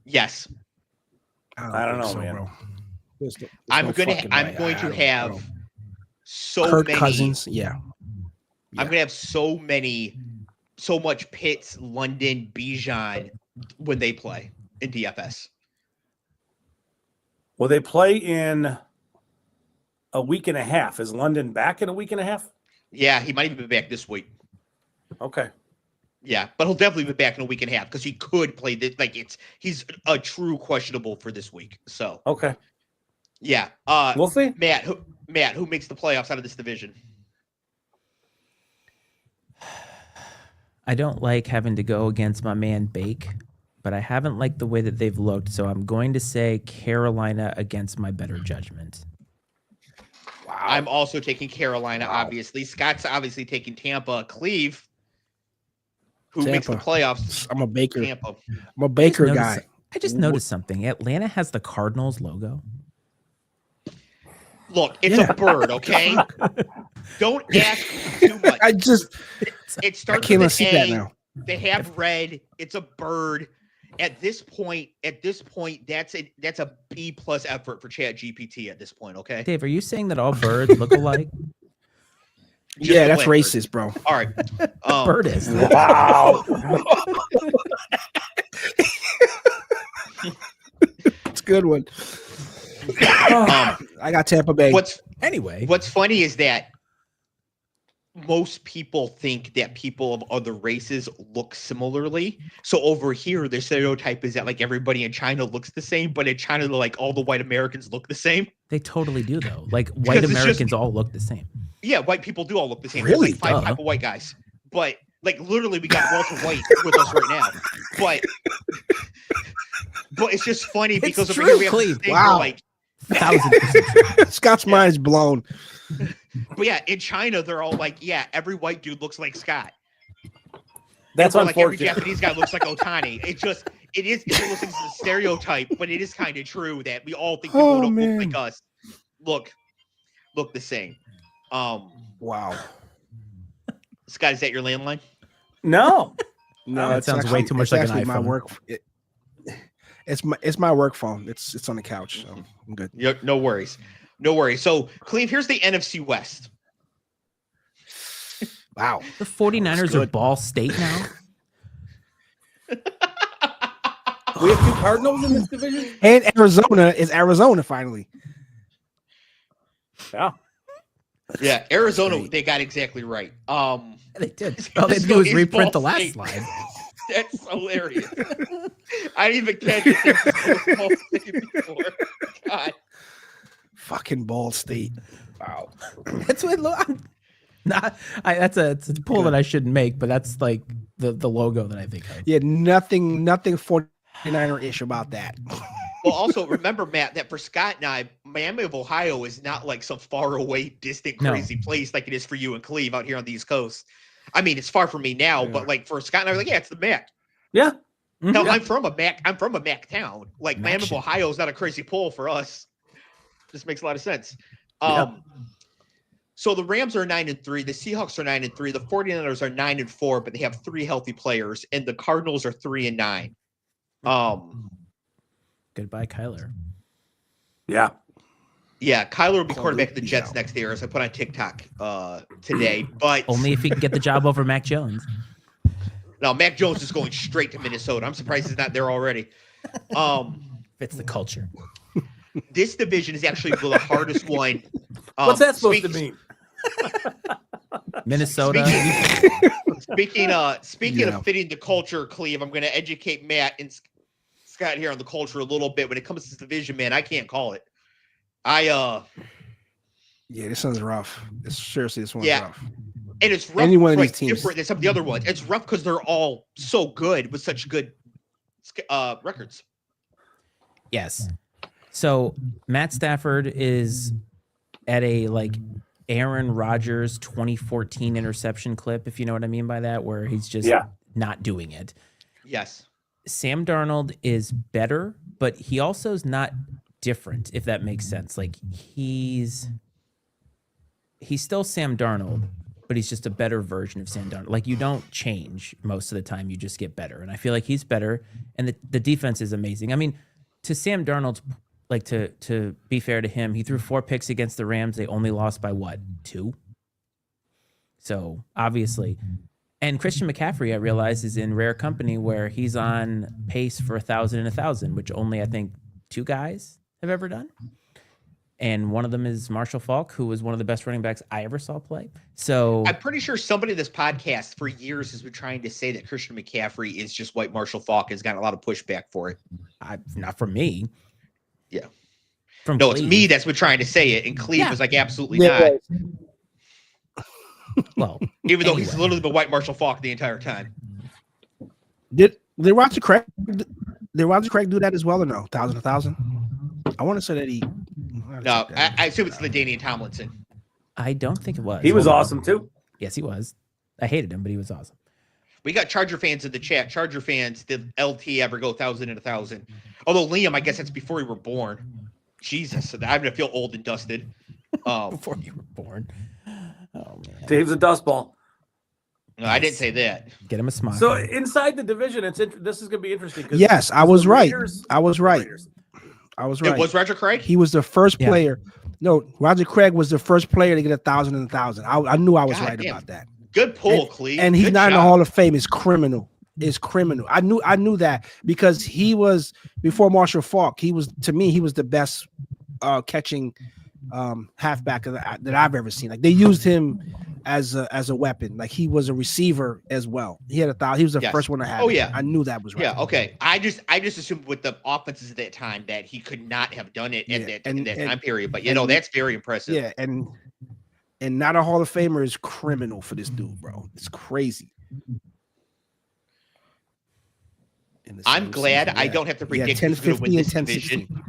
Yes, I don't know, man. bro. I'm going to have so Kirk many Cousins. Yeah. I'm going to have so much Pitts, London, Bijan when they play in DFS. Well, they play in a week and a half. Is London back in a week and a half? Yeah, he might even be back this week. Okay. Yeah, but he'll definitely be back in a week and a half because he could play this. He's a true questionable for this week. So Okay. yeah, We'll see. Matt, who makes the playoffs out of this division? I don't like having to go against my man Bake, but I haven't liked the way that they've looked. So I'm going to say Carolina against my better judgment. Wow. I'm also taking Carolina. Obviously, Scott's obviously taking Tampa. Cleve, who makes the Tampa. playoffs? I'm a Baker. Tampa. I'm a Baker Notice- guy. I just noticed something. Atlanta has the Cardinals logo. Look, it's Yeah. a bird. Okay, don't ask too much. I just It I starts can't with see an that A. now. They have red. It's a bird. At this point, that's a B+ effort for Chat GPT. At this point, okay. Dave, are you saying that all birds look alike? Just yeah, the that's black bird. racist, bro. All right. Bird is. Wow. It's a good one. Um, I got Tampa Bay. Anyway, What's funny is that most people think that people of other races look similarly. So over here, the stereotype is that like everybody in China looks the same, but in China, like all the white Americans look the same. they totally do though. Like white it's just- Americans all look the same. Yeah, white people do all look the same. Really? There's like 5 Duh. type of white guys, but like literally, we got Walter White with us right now. But it's just funny because over true, here we have Cleve. this thing Wow. where, like, 1000%. Scott's mind is blown. but yeah, in China they're all like, yeah, every white dude looks like Scott. That's Or like every unfortunate. Japanese guy looks like Otani. It is a stereotype, but it is kind of true that we all think people Oh, don't man. look like us. Look the same. Wow. Scott, is that your landline? No. No, That it's sounds way too much it's like an actually my iPhone. work. It's my work phone. It's on the couch, so I'm good. Yeah, no worries. No worries. So, Cleve, here's the NFC West. Wow. The 49ers are good. Ball State now. We have 2 Cardinals in this division? And Arizona is Arizona finally. Yeah. Yeah, Arizona, great. they got exactly right. They did. All they had to do was It's reprint the Ball last State. slide. That's hilarious. I didn't even catch it. Ball State before. God. Fucking Ball State. Wow. That's what. That's a pull that I shouldn't make, but that's like the logo that I think of. Yeah, nothing 49er-ish about that. Well, also remember, Matt, that for Scott and I, Miami of Ohio is not like some far away, distant, No. crazy place like it is for you and Cleve out here on the East Coast. I mean, it's far from me now, Yeah. but like for Scott and I, we're like, yeah, it's the Mac. Yeah. No, Yeah. I'm from a Mac town. Like Miami of Maction. Ohio is not a crazy pull for us. Just makes a lot of sense. Yeah. So the Rams are 9-3, the Seahawks are 9-3, the 49ers are 9-4, but they have 3 healthy players, and the Cardinals are 3-9. Goodbye, Kyler. Yeah. Yeah, Kyler will be Close. quarterback of the Jets Yeah. next year, as I put on TikTok today. But Only if he can get the job over Mac Jones. no, Mac Jones is going straight to Minnesota. I'm surprised he's not there already. Fits the culture. This division is actually the hardest one What's that supposed to mean? Minnesota. Speaking Yeah. of fitting the culture, Cleve, I'm going to educate Matt and Scott here on the culture a little bit. When it comes to this division, man, I can't call it. Yeah, this one's rough. Seriously, this one's rough. And it's rough. Any one of like, these teams different than some of the other ones. It's rough because they're all so good with such good records. Yes. So Matt Stafford is at a like Aaron Rodgers 2014 interception clip, if you know what I mean by that, where he's just not doing it. Yes. Sam Darnold is better, but he also is not different, if that makes sense. Like he's still Sam Darnold, but he's just a better version of Sam Darnold. Like you don't change most of the time, you just get better. And I feel like he's better, and the defense is amazing. I mean, to Sam Darnold's, like to be fair to him, he threw 4 picks against the Rams. They only lost by what, 2? So obviously, and Christian McCaffrey, I realize, is in rare company where he's on pace for 1,000 and 1,000, which only I think 2 guys have ever done. And one of them is Marshall Faulk, who was one of the best running backs I ever saw play. So I'm pretty sure somebody in this podcast for years has been trying to say that Christian McCaffrey is just white Marshall Faulk. Has gotten a lot of pushback for it. Not from me. Yeah. From No, Cleve. it's me that's been trying to say it, and Cleve was like, absolutely Yeah. not. Well, Even though anyway. he's literally been white Marshall Faulk the entire time. Did Roger Craig do that as well or no? 1,000. I want to say that he. No, I assume it's LaDainian Tomlinson. I don't think it was. He was awesome too. Yes, he was. I hated him, but he was awesome. We got Charger fans in the chat. Charger fans, did LT ever go 1,000 and 1,000? Although Liam, I guess that's before you were born. Jesus, I'm gonna feel old and dusted. Before you were born. Oh man. Dave's a dust ball. No, I didn't say that. Get him a smile. So inside the division, this is going to be interesting. Yes, I was right. I was right. Raiders- I was It right. was Roger Craig. He was the first Yeah. player. No, Roger Craig was the first player to get 1,000 and 1,000. I knew I was God right damn. about that. Good pull, Cleve. And he's Good not in the job. Hall of Fame. It's criminal. It's criminal. I knew that because he was before Marshall Faulk. He was, to me, he was the best catching halfback that I've ever seen. Like they used him as a weapon. Like he was a receiver as well. He had 1,000. He was the Yes. first one to have. Oh, it. yeah. I knew that was right. Yeah, okay. I just assumed with the offenses at that time that he could not have done it Yeah, in that time period. But and- that's very impressive. Yeah, and not a Hall of Famer is criminal for this dude, bro. It's crazy. In the I'm same glad season, I yeah. don't have to Yeah, predict 10, who's going to 50 win and this 10, division.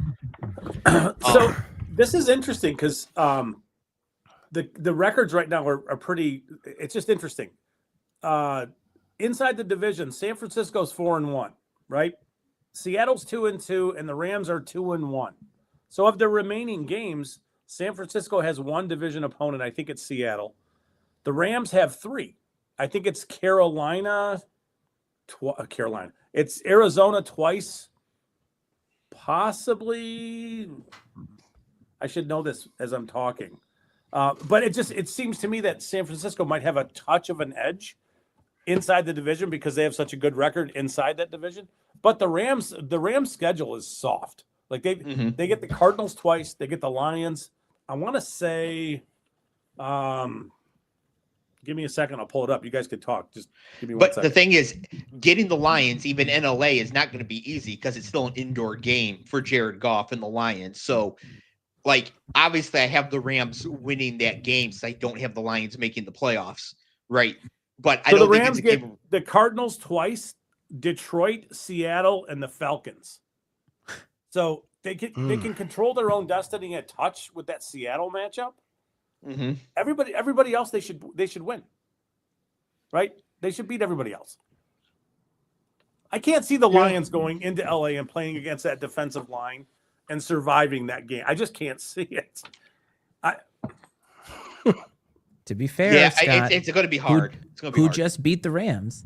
16. So this is interesting because the records right now are pretty. It's just interesting. Inside the division, San Francisco's 4-1, right? Seattle's 2-2, and the Rams are 2-1. So of the remaining games, San Francisco has 1 division opponent. I think it's Seattle. The Rams have 3. I think it's Carolina. Carolina. It's Arizona twice. Possibly. I should know this as I'm talking. But it seems to me that San Francisco might have a touch of an edge inside the division because they have such a good record inside that division. But the Rams schedule is soft. Like they get the Cardinals twice, they get the Lions. I want to say, give me a second, I'll pull it up. You guys could talk. Just give me one But second. the thing is, getting the Lions, even in LA, is not going to be easy because it's still an indoor game for Jared Goff and the Lions. So, like, obviously, I have the Rams winning that game since I don't have the Lions making the playoffs, right? But I So don't the think Rams it's a get game. the Cardinals twice, Detroit, Seattle, and the Falcons. So they can control their own destiny a touch with that Seattle matchup. Mm-hmm. Everybody else they should win. Right? They should beat everybody else. I can't see the Lions going into LA and playing against that defensive line and surviving that game. I just can't see it. To be fair, Yeah, Scott, it's going to be hard. It's going to be who hard. just beat the Rams?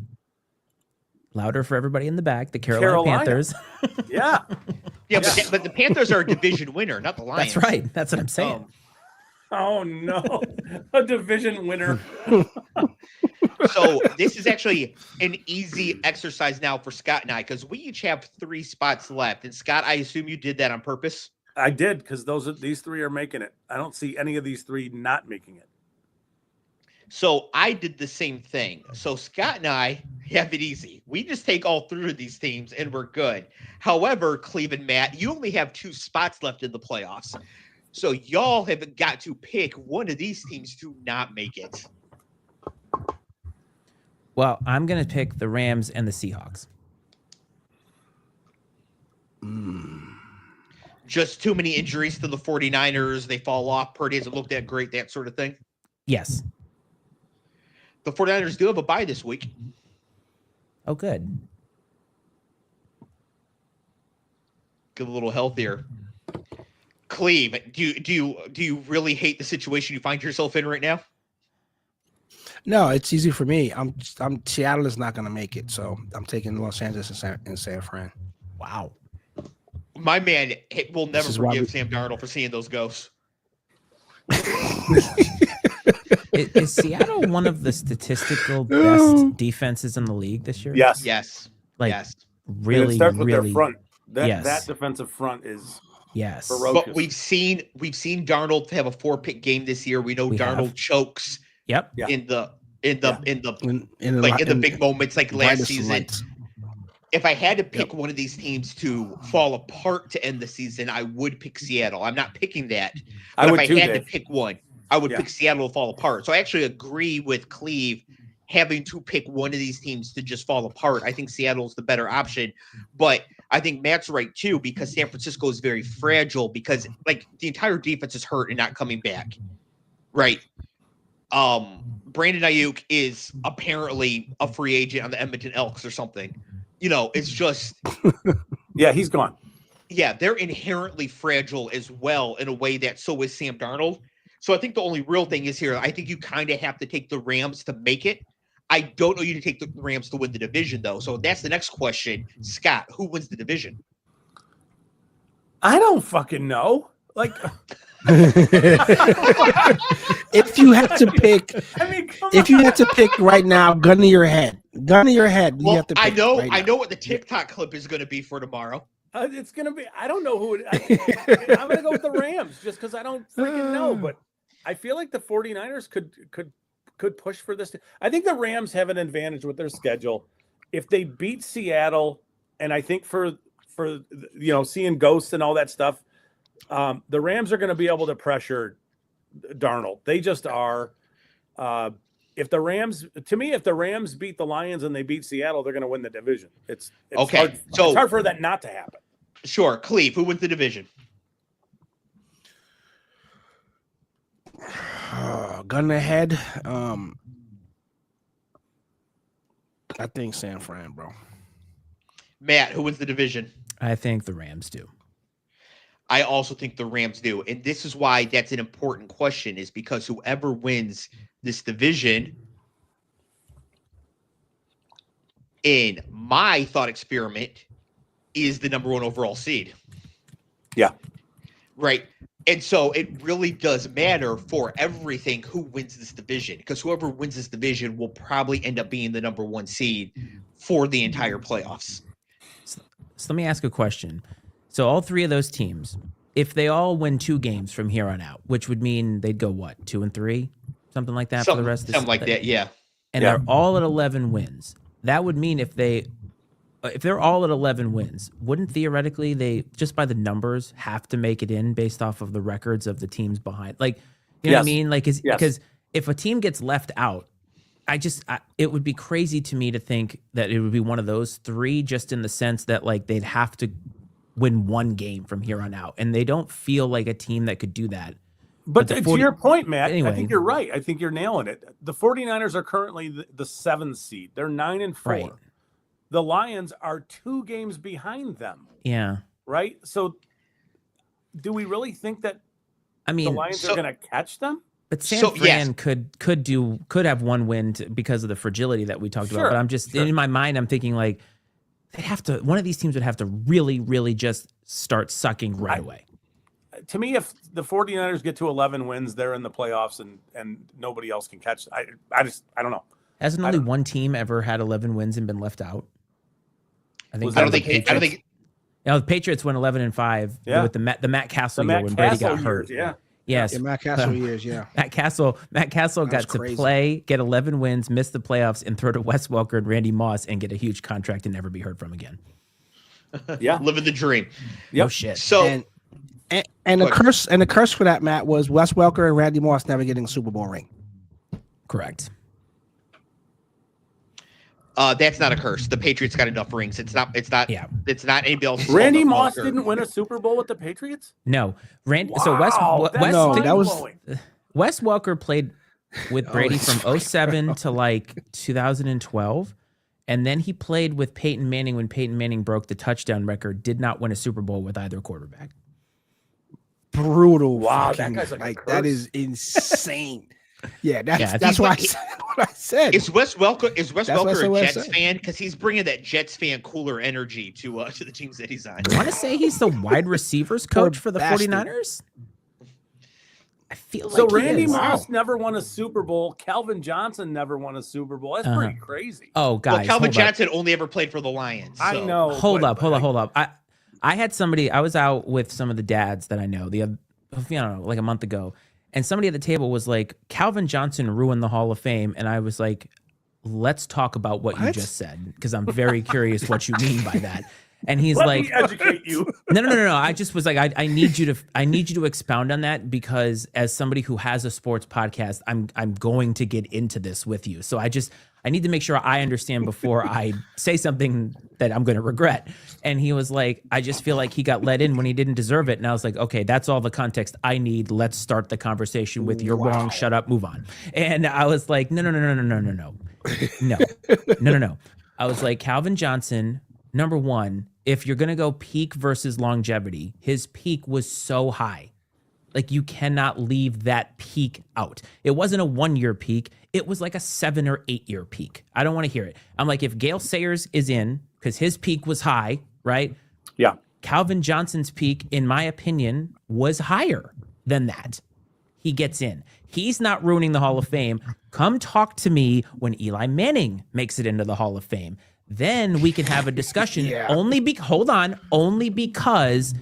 Louder for everybody in the back. The Carolina Panthers. Yeah. Yeah, but the Panthers are a division winner, not the Lions. That's right. That's what I'm saying. Oh no, a division winner. So this is actually an easy exercise now for Scott and I because we each have 3 spots left. And Scott, I assume you did that on purpose. I did, because these three are making it. I don't see any of these three not making it. So I did the same thing. So Scott and I have it easy. We just take all three of these teams and we're good. However, Cleve and Matt, you only have 2 spots left in the playoffs. So y'all have got to pick one of these teams to not make it. Well, I'm going to pick the Rams and the Seahawks. Just too many injuries to the 49ers. They fall off. Purdy hasn't looked that great, that sort of thing. Yes. The 49ers do have a bye this week. Oh, good. Get a little healthier. Cleve, do you really hate the situation you find yourself in right now? No, it's easy for me. Seattle is not going to make it, so I'm taking Los Angeles and San Fran. Wow. My man will never forgive Sam Darnold for seeing those ghosts. Is Seattle one of the statistical best defenses in the league this year? Yes. Yes. Like, yes. Really, it starts with their front. Yes. That defensive front is yes. ferocious. But we've seen Darnold have a 4-pick game this year. We know Darnold chokes. Yep. In the big moments like last season. Lights. If I had to pick one of these teams to fall apart to end the season, I would pick Seattle. I'm not picking that. But if I had to pick one, I would pick Seattle to fall apart. So I actually agree with Cleve having to pick one of these teams to just fall apart. I think Seattle's the better option. But I think Matt's right too, because San Francisco is very fragile because like the entire defense is hurt and not coming back. Right. Brandon Ayuk is apparently a free agent on the Edmonton Elks or something. You know, it's just yeah, he's gone. Yeah, they're inherently fragile as well in a way that so is Sam Darnold. So I think the only real thing is here, I think you kind of have to take the Rams to make it. I don't know you to take the Rams to win the division, though. So that's the next question. Scott, who wins the division? I don't fucking know. Like, if you had to pick, you had to pick right now, gun to your head. Well, you have to pick I know right what the TikTok clip is going to be for tomorrow. It's going to be, I don't know who I'm going to go with the Rams just because I don't freaking know. But I feel like the 49ers could push for this. I think the Rams have an advantage with their schedule. If they beat Seattle, and I think for seeing ghosts and all that stuff, the Rams are going to be able to pressure Darnold. They just are. If the Rams beat the Lions and they beat Seattle, they're going to win the division. It's okay. Hard, it's hard for that not to happen. Sure. Cleve, who wins the division? Gun ahead. I think San Fran, bro. Matt, who wins the division? I think the Rams do. I also think the Rams do. And this is why that's an important question, is because whoever wins this division, in my thought experiment, is the number 1 overall seed. Yeah. Right. And so it really does matter for everything who wins this division, because whoever wins this division will probably end up being the number 1 seed for the entire playoffs. So let me ask a question. So all 3 of those teams, if they all win 2 games from here on out, which would mean they'd go what, 2-3, something like that for the rest of the something like that, yeah. And they're all at 11 wins. That would mean if they're all at 11 wins, wouldn't theoretically they, just by the numbers, have to make it in based off of the records of the teams behind? Like, you know what I mean? Like, because if a team gets left out, it would be crazy to me to think that it would be one of those 3, just in the sense that like they'd have to win 1 game from here on out. And they don't feel like a team that could do that. But to your point, Matt, anyway, I think you're right. I think you're nailing it. The 49ers are currently the 7th seed. They're 9-4. Right. The Lions are 2 games behind them. Yeah. Right. So do we really think that the Lions are going to catch them? But San Fran could have 1 win because of the fragility that we talked about. But I'm just in my mind, I'm thinking like one of these teams would have to really, really just start sucking right away. To me, if the 49ers get to 11 wins, they're in the playoffs and nobody else can catch. I don't know. Hasn't only one team ever had 11 wins and been left out? I don't think The Patriots went 11-5 with the Matt Castle year when Brady got hurt. Yes, Yeah, Matt Castle years, yeah. Matt Castle got to play, get 11 wins, miss the playoffs, and throw to Wes Welker and Randy Moss and get a huge contract and never be heard from again. Yeah, living the dream. No shit. So, and the curse for that, Matt, was Wes Welker and Randy Moss never getting a Super Bowl ring. Correct. That's not a curse. The Patriots got enough rings. It's not. Yeah. It's not anybody else. Randy Moss didn't win a Super Bowl with the Patriots. No, So Wow, Wes Welker played with Brady from 07 to like 2012, and then he played with Peyton Manning when Peyton Manning broke the touchdown record. Did not win a Super Bowl with either quarterback. Brutal. Wow, fucking, that guy's like that is insane. Yeah, that's why I said what I said. Is Wes Welker a Jets fan? Because he's bringing that Jets fan cooler energy to the teams that he's on. I want to say he's the wide receivers coach for the 49ers. I feel like Randy Moss never won a Super Bowl. Calvin Johnson never won a Super Bowl. That's pretty crazy. Oh, guys, well, Calvin Johnson only ever played for the Lions. So. I know. Hold up. I had somebody. I was out with some of the dads that I know like a month ago, and somebody at the table was like, "Calvin Johnson ruined the Hall of Fame," and I was like, "Let's talk about what you just said because I'm very curious what you mean by that." And he's Let like, me educate you. No. I just was like, I need you to expound on that because as somebody who has a sports podcast, I'm going to get into this with you. So I need to make sure I understand before I say something that I'm going to regret. And he was like, I just feel like he got let in when he didn't deserve it. And I was like, okay, that's all the context I need. Let's start the conversation with you're wrong. Shut up. Move on. And I was like, no. I was like, Calvin Johnson, number one, if you're going to go peak versus longevity, his peak was so high. Like you cannot leave that peak out. It wasn't a 1-year peak. It was like a 7 or 8 year peak. I don't want to hear it. I'm like, if Gale Sayers is in, because his peak was high, right? Yeah. Calvin Johnson's peak, in my opinion, was higher than that. He gets in. He's not ruining the Hall of Fame. Come talk to me when Eli Manning makes it into the Hall of Fame. Then we can have a discussion. Only because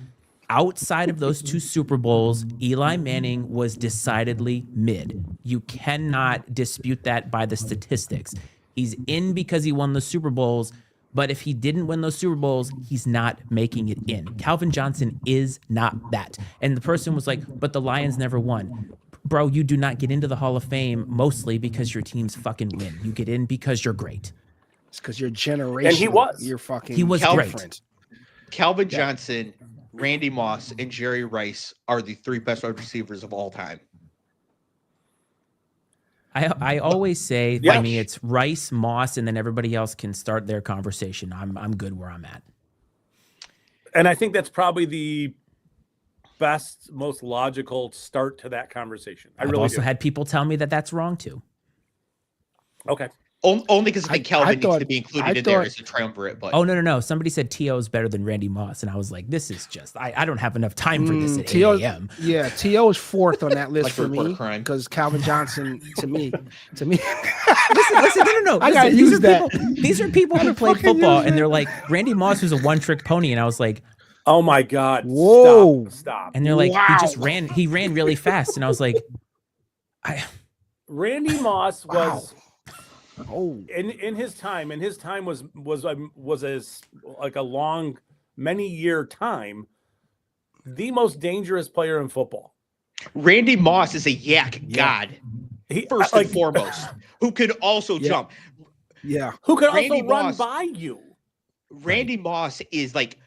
outside of those 2 Super Bowls, Eli Manning was decidedly mid. You cannot dispute that by the statistics. He's in because he won the Super Bowls, but if he didn't win those Super Bowls, he's not making it in. Calvin Johnson is not that. And the person was like, but the Lions never won. Bro, you do not get into the Hall of Fame mostly because your teams fucking win. You get in because you're great. It's because your generation. And he was. He was great. Calvin Johnson, Randy Moss, and Jerry Rice are the 3 best wide receivers of all time. I always say, for me, it's Rice, Moss, and then everybody else can start their conversation. I'm good where I'm at. And I think that's probably the best, most logical start to that conversation. I've also had people tell me that that's wrong too. Okay. Only because I think Calvin needs to be included in there as a triumvirate. But no. Somebody said T.O. is better than Randy Moss, and I was like, this is just I don't have enough time for this at 8 a.m. Yeah, T.O. is 4th on that list for me because Calvin Johnson to me. listen, no. I gotta use that. These are people who played football, and they're like, Randy Moss was a one-trick pony, and I was like, oh my God! Whoa! Stop! And they're like, he ran really fast, and I was like, Randy Moss was. Oh, in his time was as like a long, many year time, the most dangerous player in football. Randy Moss is a yak god, first and foremost, who could also jump. Yeah, who could also run by you. Randy Moss is like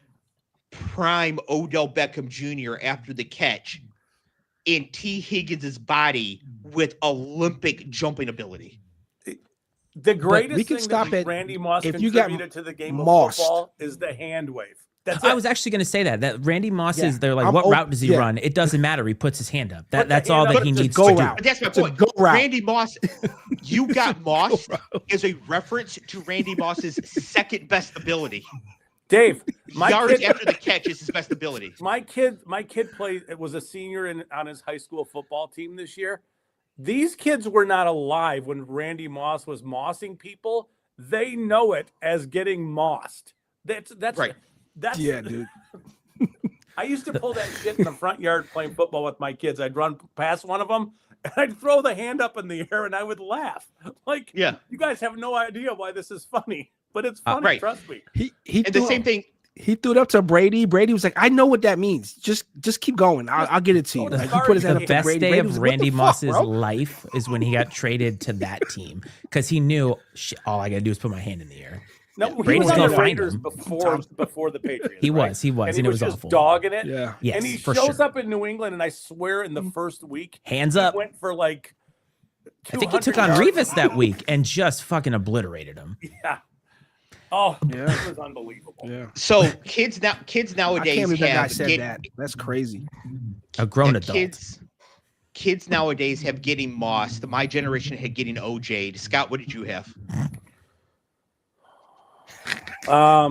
prime Odell Beckham Jr. after the catch in T. Higgins' body with Olympic jumping ability. The greatest thing that Randy Moss contributed to the game of football is the hand wave. I was actually going to say that Randy Moss is, they're like, what route does he run? It doesn't matter. He puts his hand up. That's all that he needs to do. That's my point. Randy Moss, you got Moss is a reference to Randy Moss's second best ability. Dave, yards after the catch is his best ability. My kid was a senior on his high school football team this year. These kids were not alive when Randy Moss was mossing people. They know it as getting mossed. That's right. That's Yeah, dude. I used to pull that shit in the front yard playing football with my kids. I'd run past one of them and I'd throw the hand up in the air and I would laugh. Like, Yeah. you guys have no idea why this is funny, but it's funny. Right. Trust me. He And the same thing. He threw it up to Brady. Brady was like, "I know what that means. Just keep going. I'll get it to you." Go to Like, he put his hand The up to best Brady. day Brady was of like, "What Randy the fuck, Moss's bro?" life is when he got traded to that team because he knew all I got to do is put my hand in the air. No, he Brady's was on gonna the find Raiders him. before the Patriots. He right? was, and and he it was just awful. dogging it. Yeah. Yes, and he for shows sure. up in New England, and I swear, in the first week, Hands he up. went for like. I think he took 200 on yards. Revis that week and just fucking obliterated him. Yeah. Oh, Yeah. it was unbelievable. Yeah. So kids I can't nowadays believe that guy have said that. That's crazy. A grown the adult. kids nowadays have getting Moss. My generation had getting OJ. Scott, what did you have? I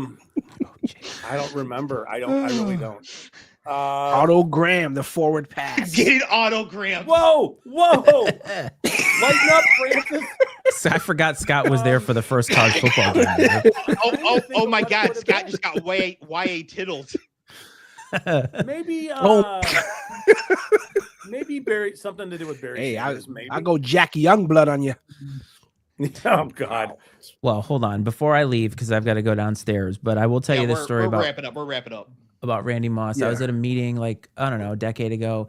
don't remember. I really don't. Otto Graham, the forward pass. Getting autograms. Whoa! Lighten up, Francis. So I forgot Scott was there for the first college football game. Oh my God! Scott just got YA tittled. Maybe maybe Barry, something to do with Barry. Hey, Sanders, maybe. I go Jackie Youngblood on you. Oh God. Well, hold on. Before I leave, because I've got to go downstairs, but I will tell you this story We're wrapping up. We're wrapping up. about Randy Moss. I was at a meeting like, I don't know, a decade ago,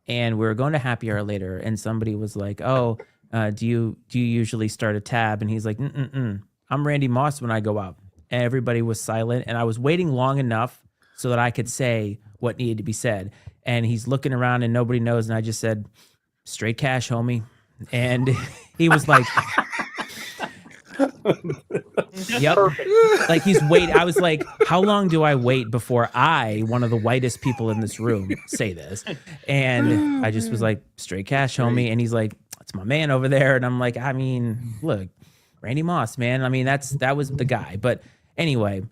and we were going to Happy Hour later, and somebody was like, "Oh, do you usually start a tab?" And he's like, "I'm Randy Moss when I go out." And everybody was silent, and I was waiting long enough so that I could say what needed to be said. And he's looking around, and nobody knows, and I just said, "Straight cash, homie." And he was like, "Yep." Perfect. Like he's wait. I was like, how long do I wait before I, one of the whitest people in this room, say this? And I just was like, "Straight cash, homie." And he's like, "That's my man over there." And I'm like, I mean, look, Randy Moss, man. I mean, that was the guy. But anyway,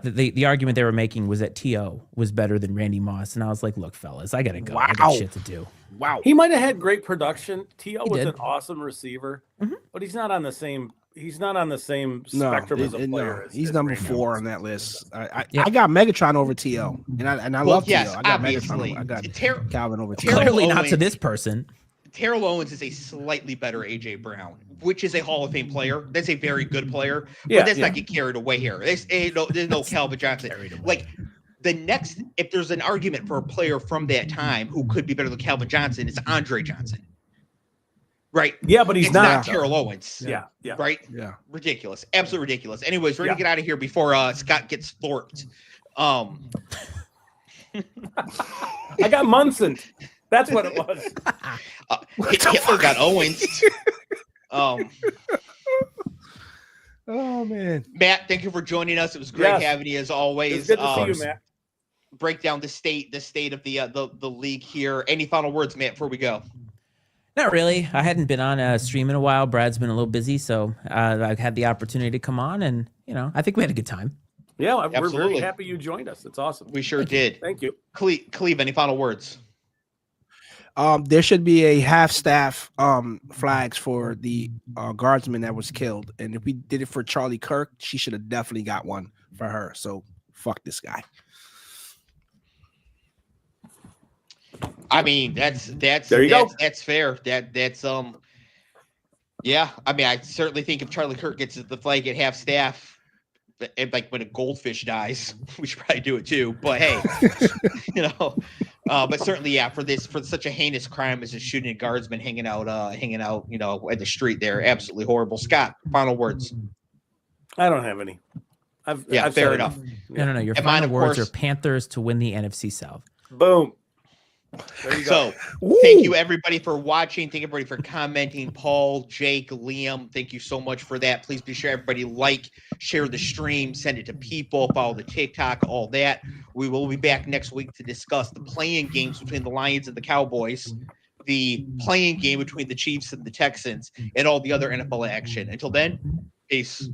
the argument they were making was that T.O. was better than Randy Moss. And I was like, look, fellas, I gotta go. I got shit to do. Wow. He might have had great production. T.O. was did. an awesome receiver, but he's not on the same. He's not on the same No, spectrum as a player. he's as number Randy 4 Moss. on that list. I Yeah. got Megatron over T.O. and I Well, love yes, T.O. I got obviously. Megatron. I got Ter- Calvin over T.O. Terrell Clearly not to Owens- this person. Terrell Owens is a slightly better AJ Brown, which is a Hall of Fame player. That's a very good player. Yeah, But let's yeah. not get carried away here. There's no Calvin Johnson. Like the next, if there's an argument for a player from that time who could be better than Calvin Johnson, it's Andre Johnson. Right? Yeah, but he's It's not. Terrell Owens. Yeah. Right? Yeah. Ridiculous. Absolutely ridiculous. Anyways, we're gonna Yeah. get out of here before Scott gets florped. I got Munson. That's what it was. Hitler got Owens. Oh man. Matt, thank you for joining us. It was great Yes. having you as always. It's good to see you, Matt. Break down the state of the league here. Any final words, Matt, before we go? Not really. I hadn't been on a stream in a while. Brad's been a little busy, so I've had the opportunity to come on, and I think we had a good time. Yeah, we're very Absolutely. happy you joined us. It's awesome. We sure did. Thank you. Cleve, any final words? There should be a half-staff flags for the guardsman that was killed, and if we did it for Charlie Kirk, she should have definitely got one for her. So fuck this guy. I mean, that's There you go. That's fair. That's yeah. I mean, I certainly think if Charlie Kirk gets the flag at half staff, and like when a goldfish dies, we should probably do it too. But hey, but certainly, yeah, for such a heinous crime as just shooting a guardsman hanging out, at the street there, absolutely horrible. Scott, final words. I don't have any. I've Fair said enough. No. Your And mine, final of words course- are Panthers to win the NFC South. Boom. There you go. So thank you everybody for watching. Thank everybody for commenting. Paul, Jake, Liam, thank you so much for that. Please be sure everybody share the stream, send it to people, follow the TikTok, all that. We will be back next week to discuss the playing games between the Lions and the Cowboys, the playing game between the Chiefs and the Texans, and all the other NFL action. Until then, peace.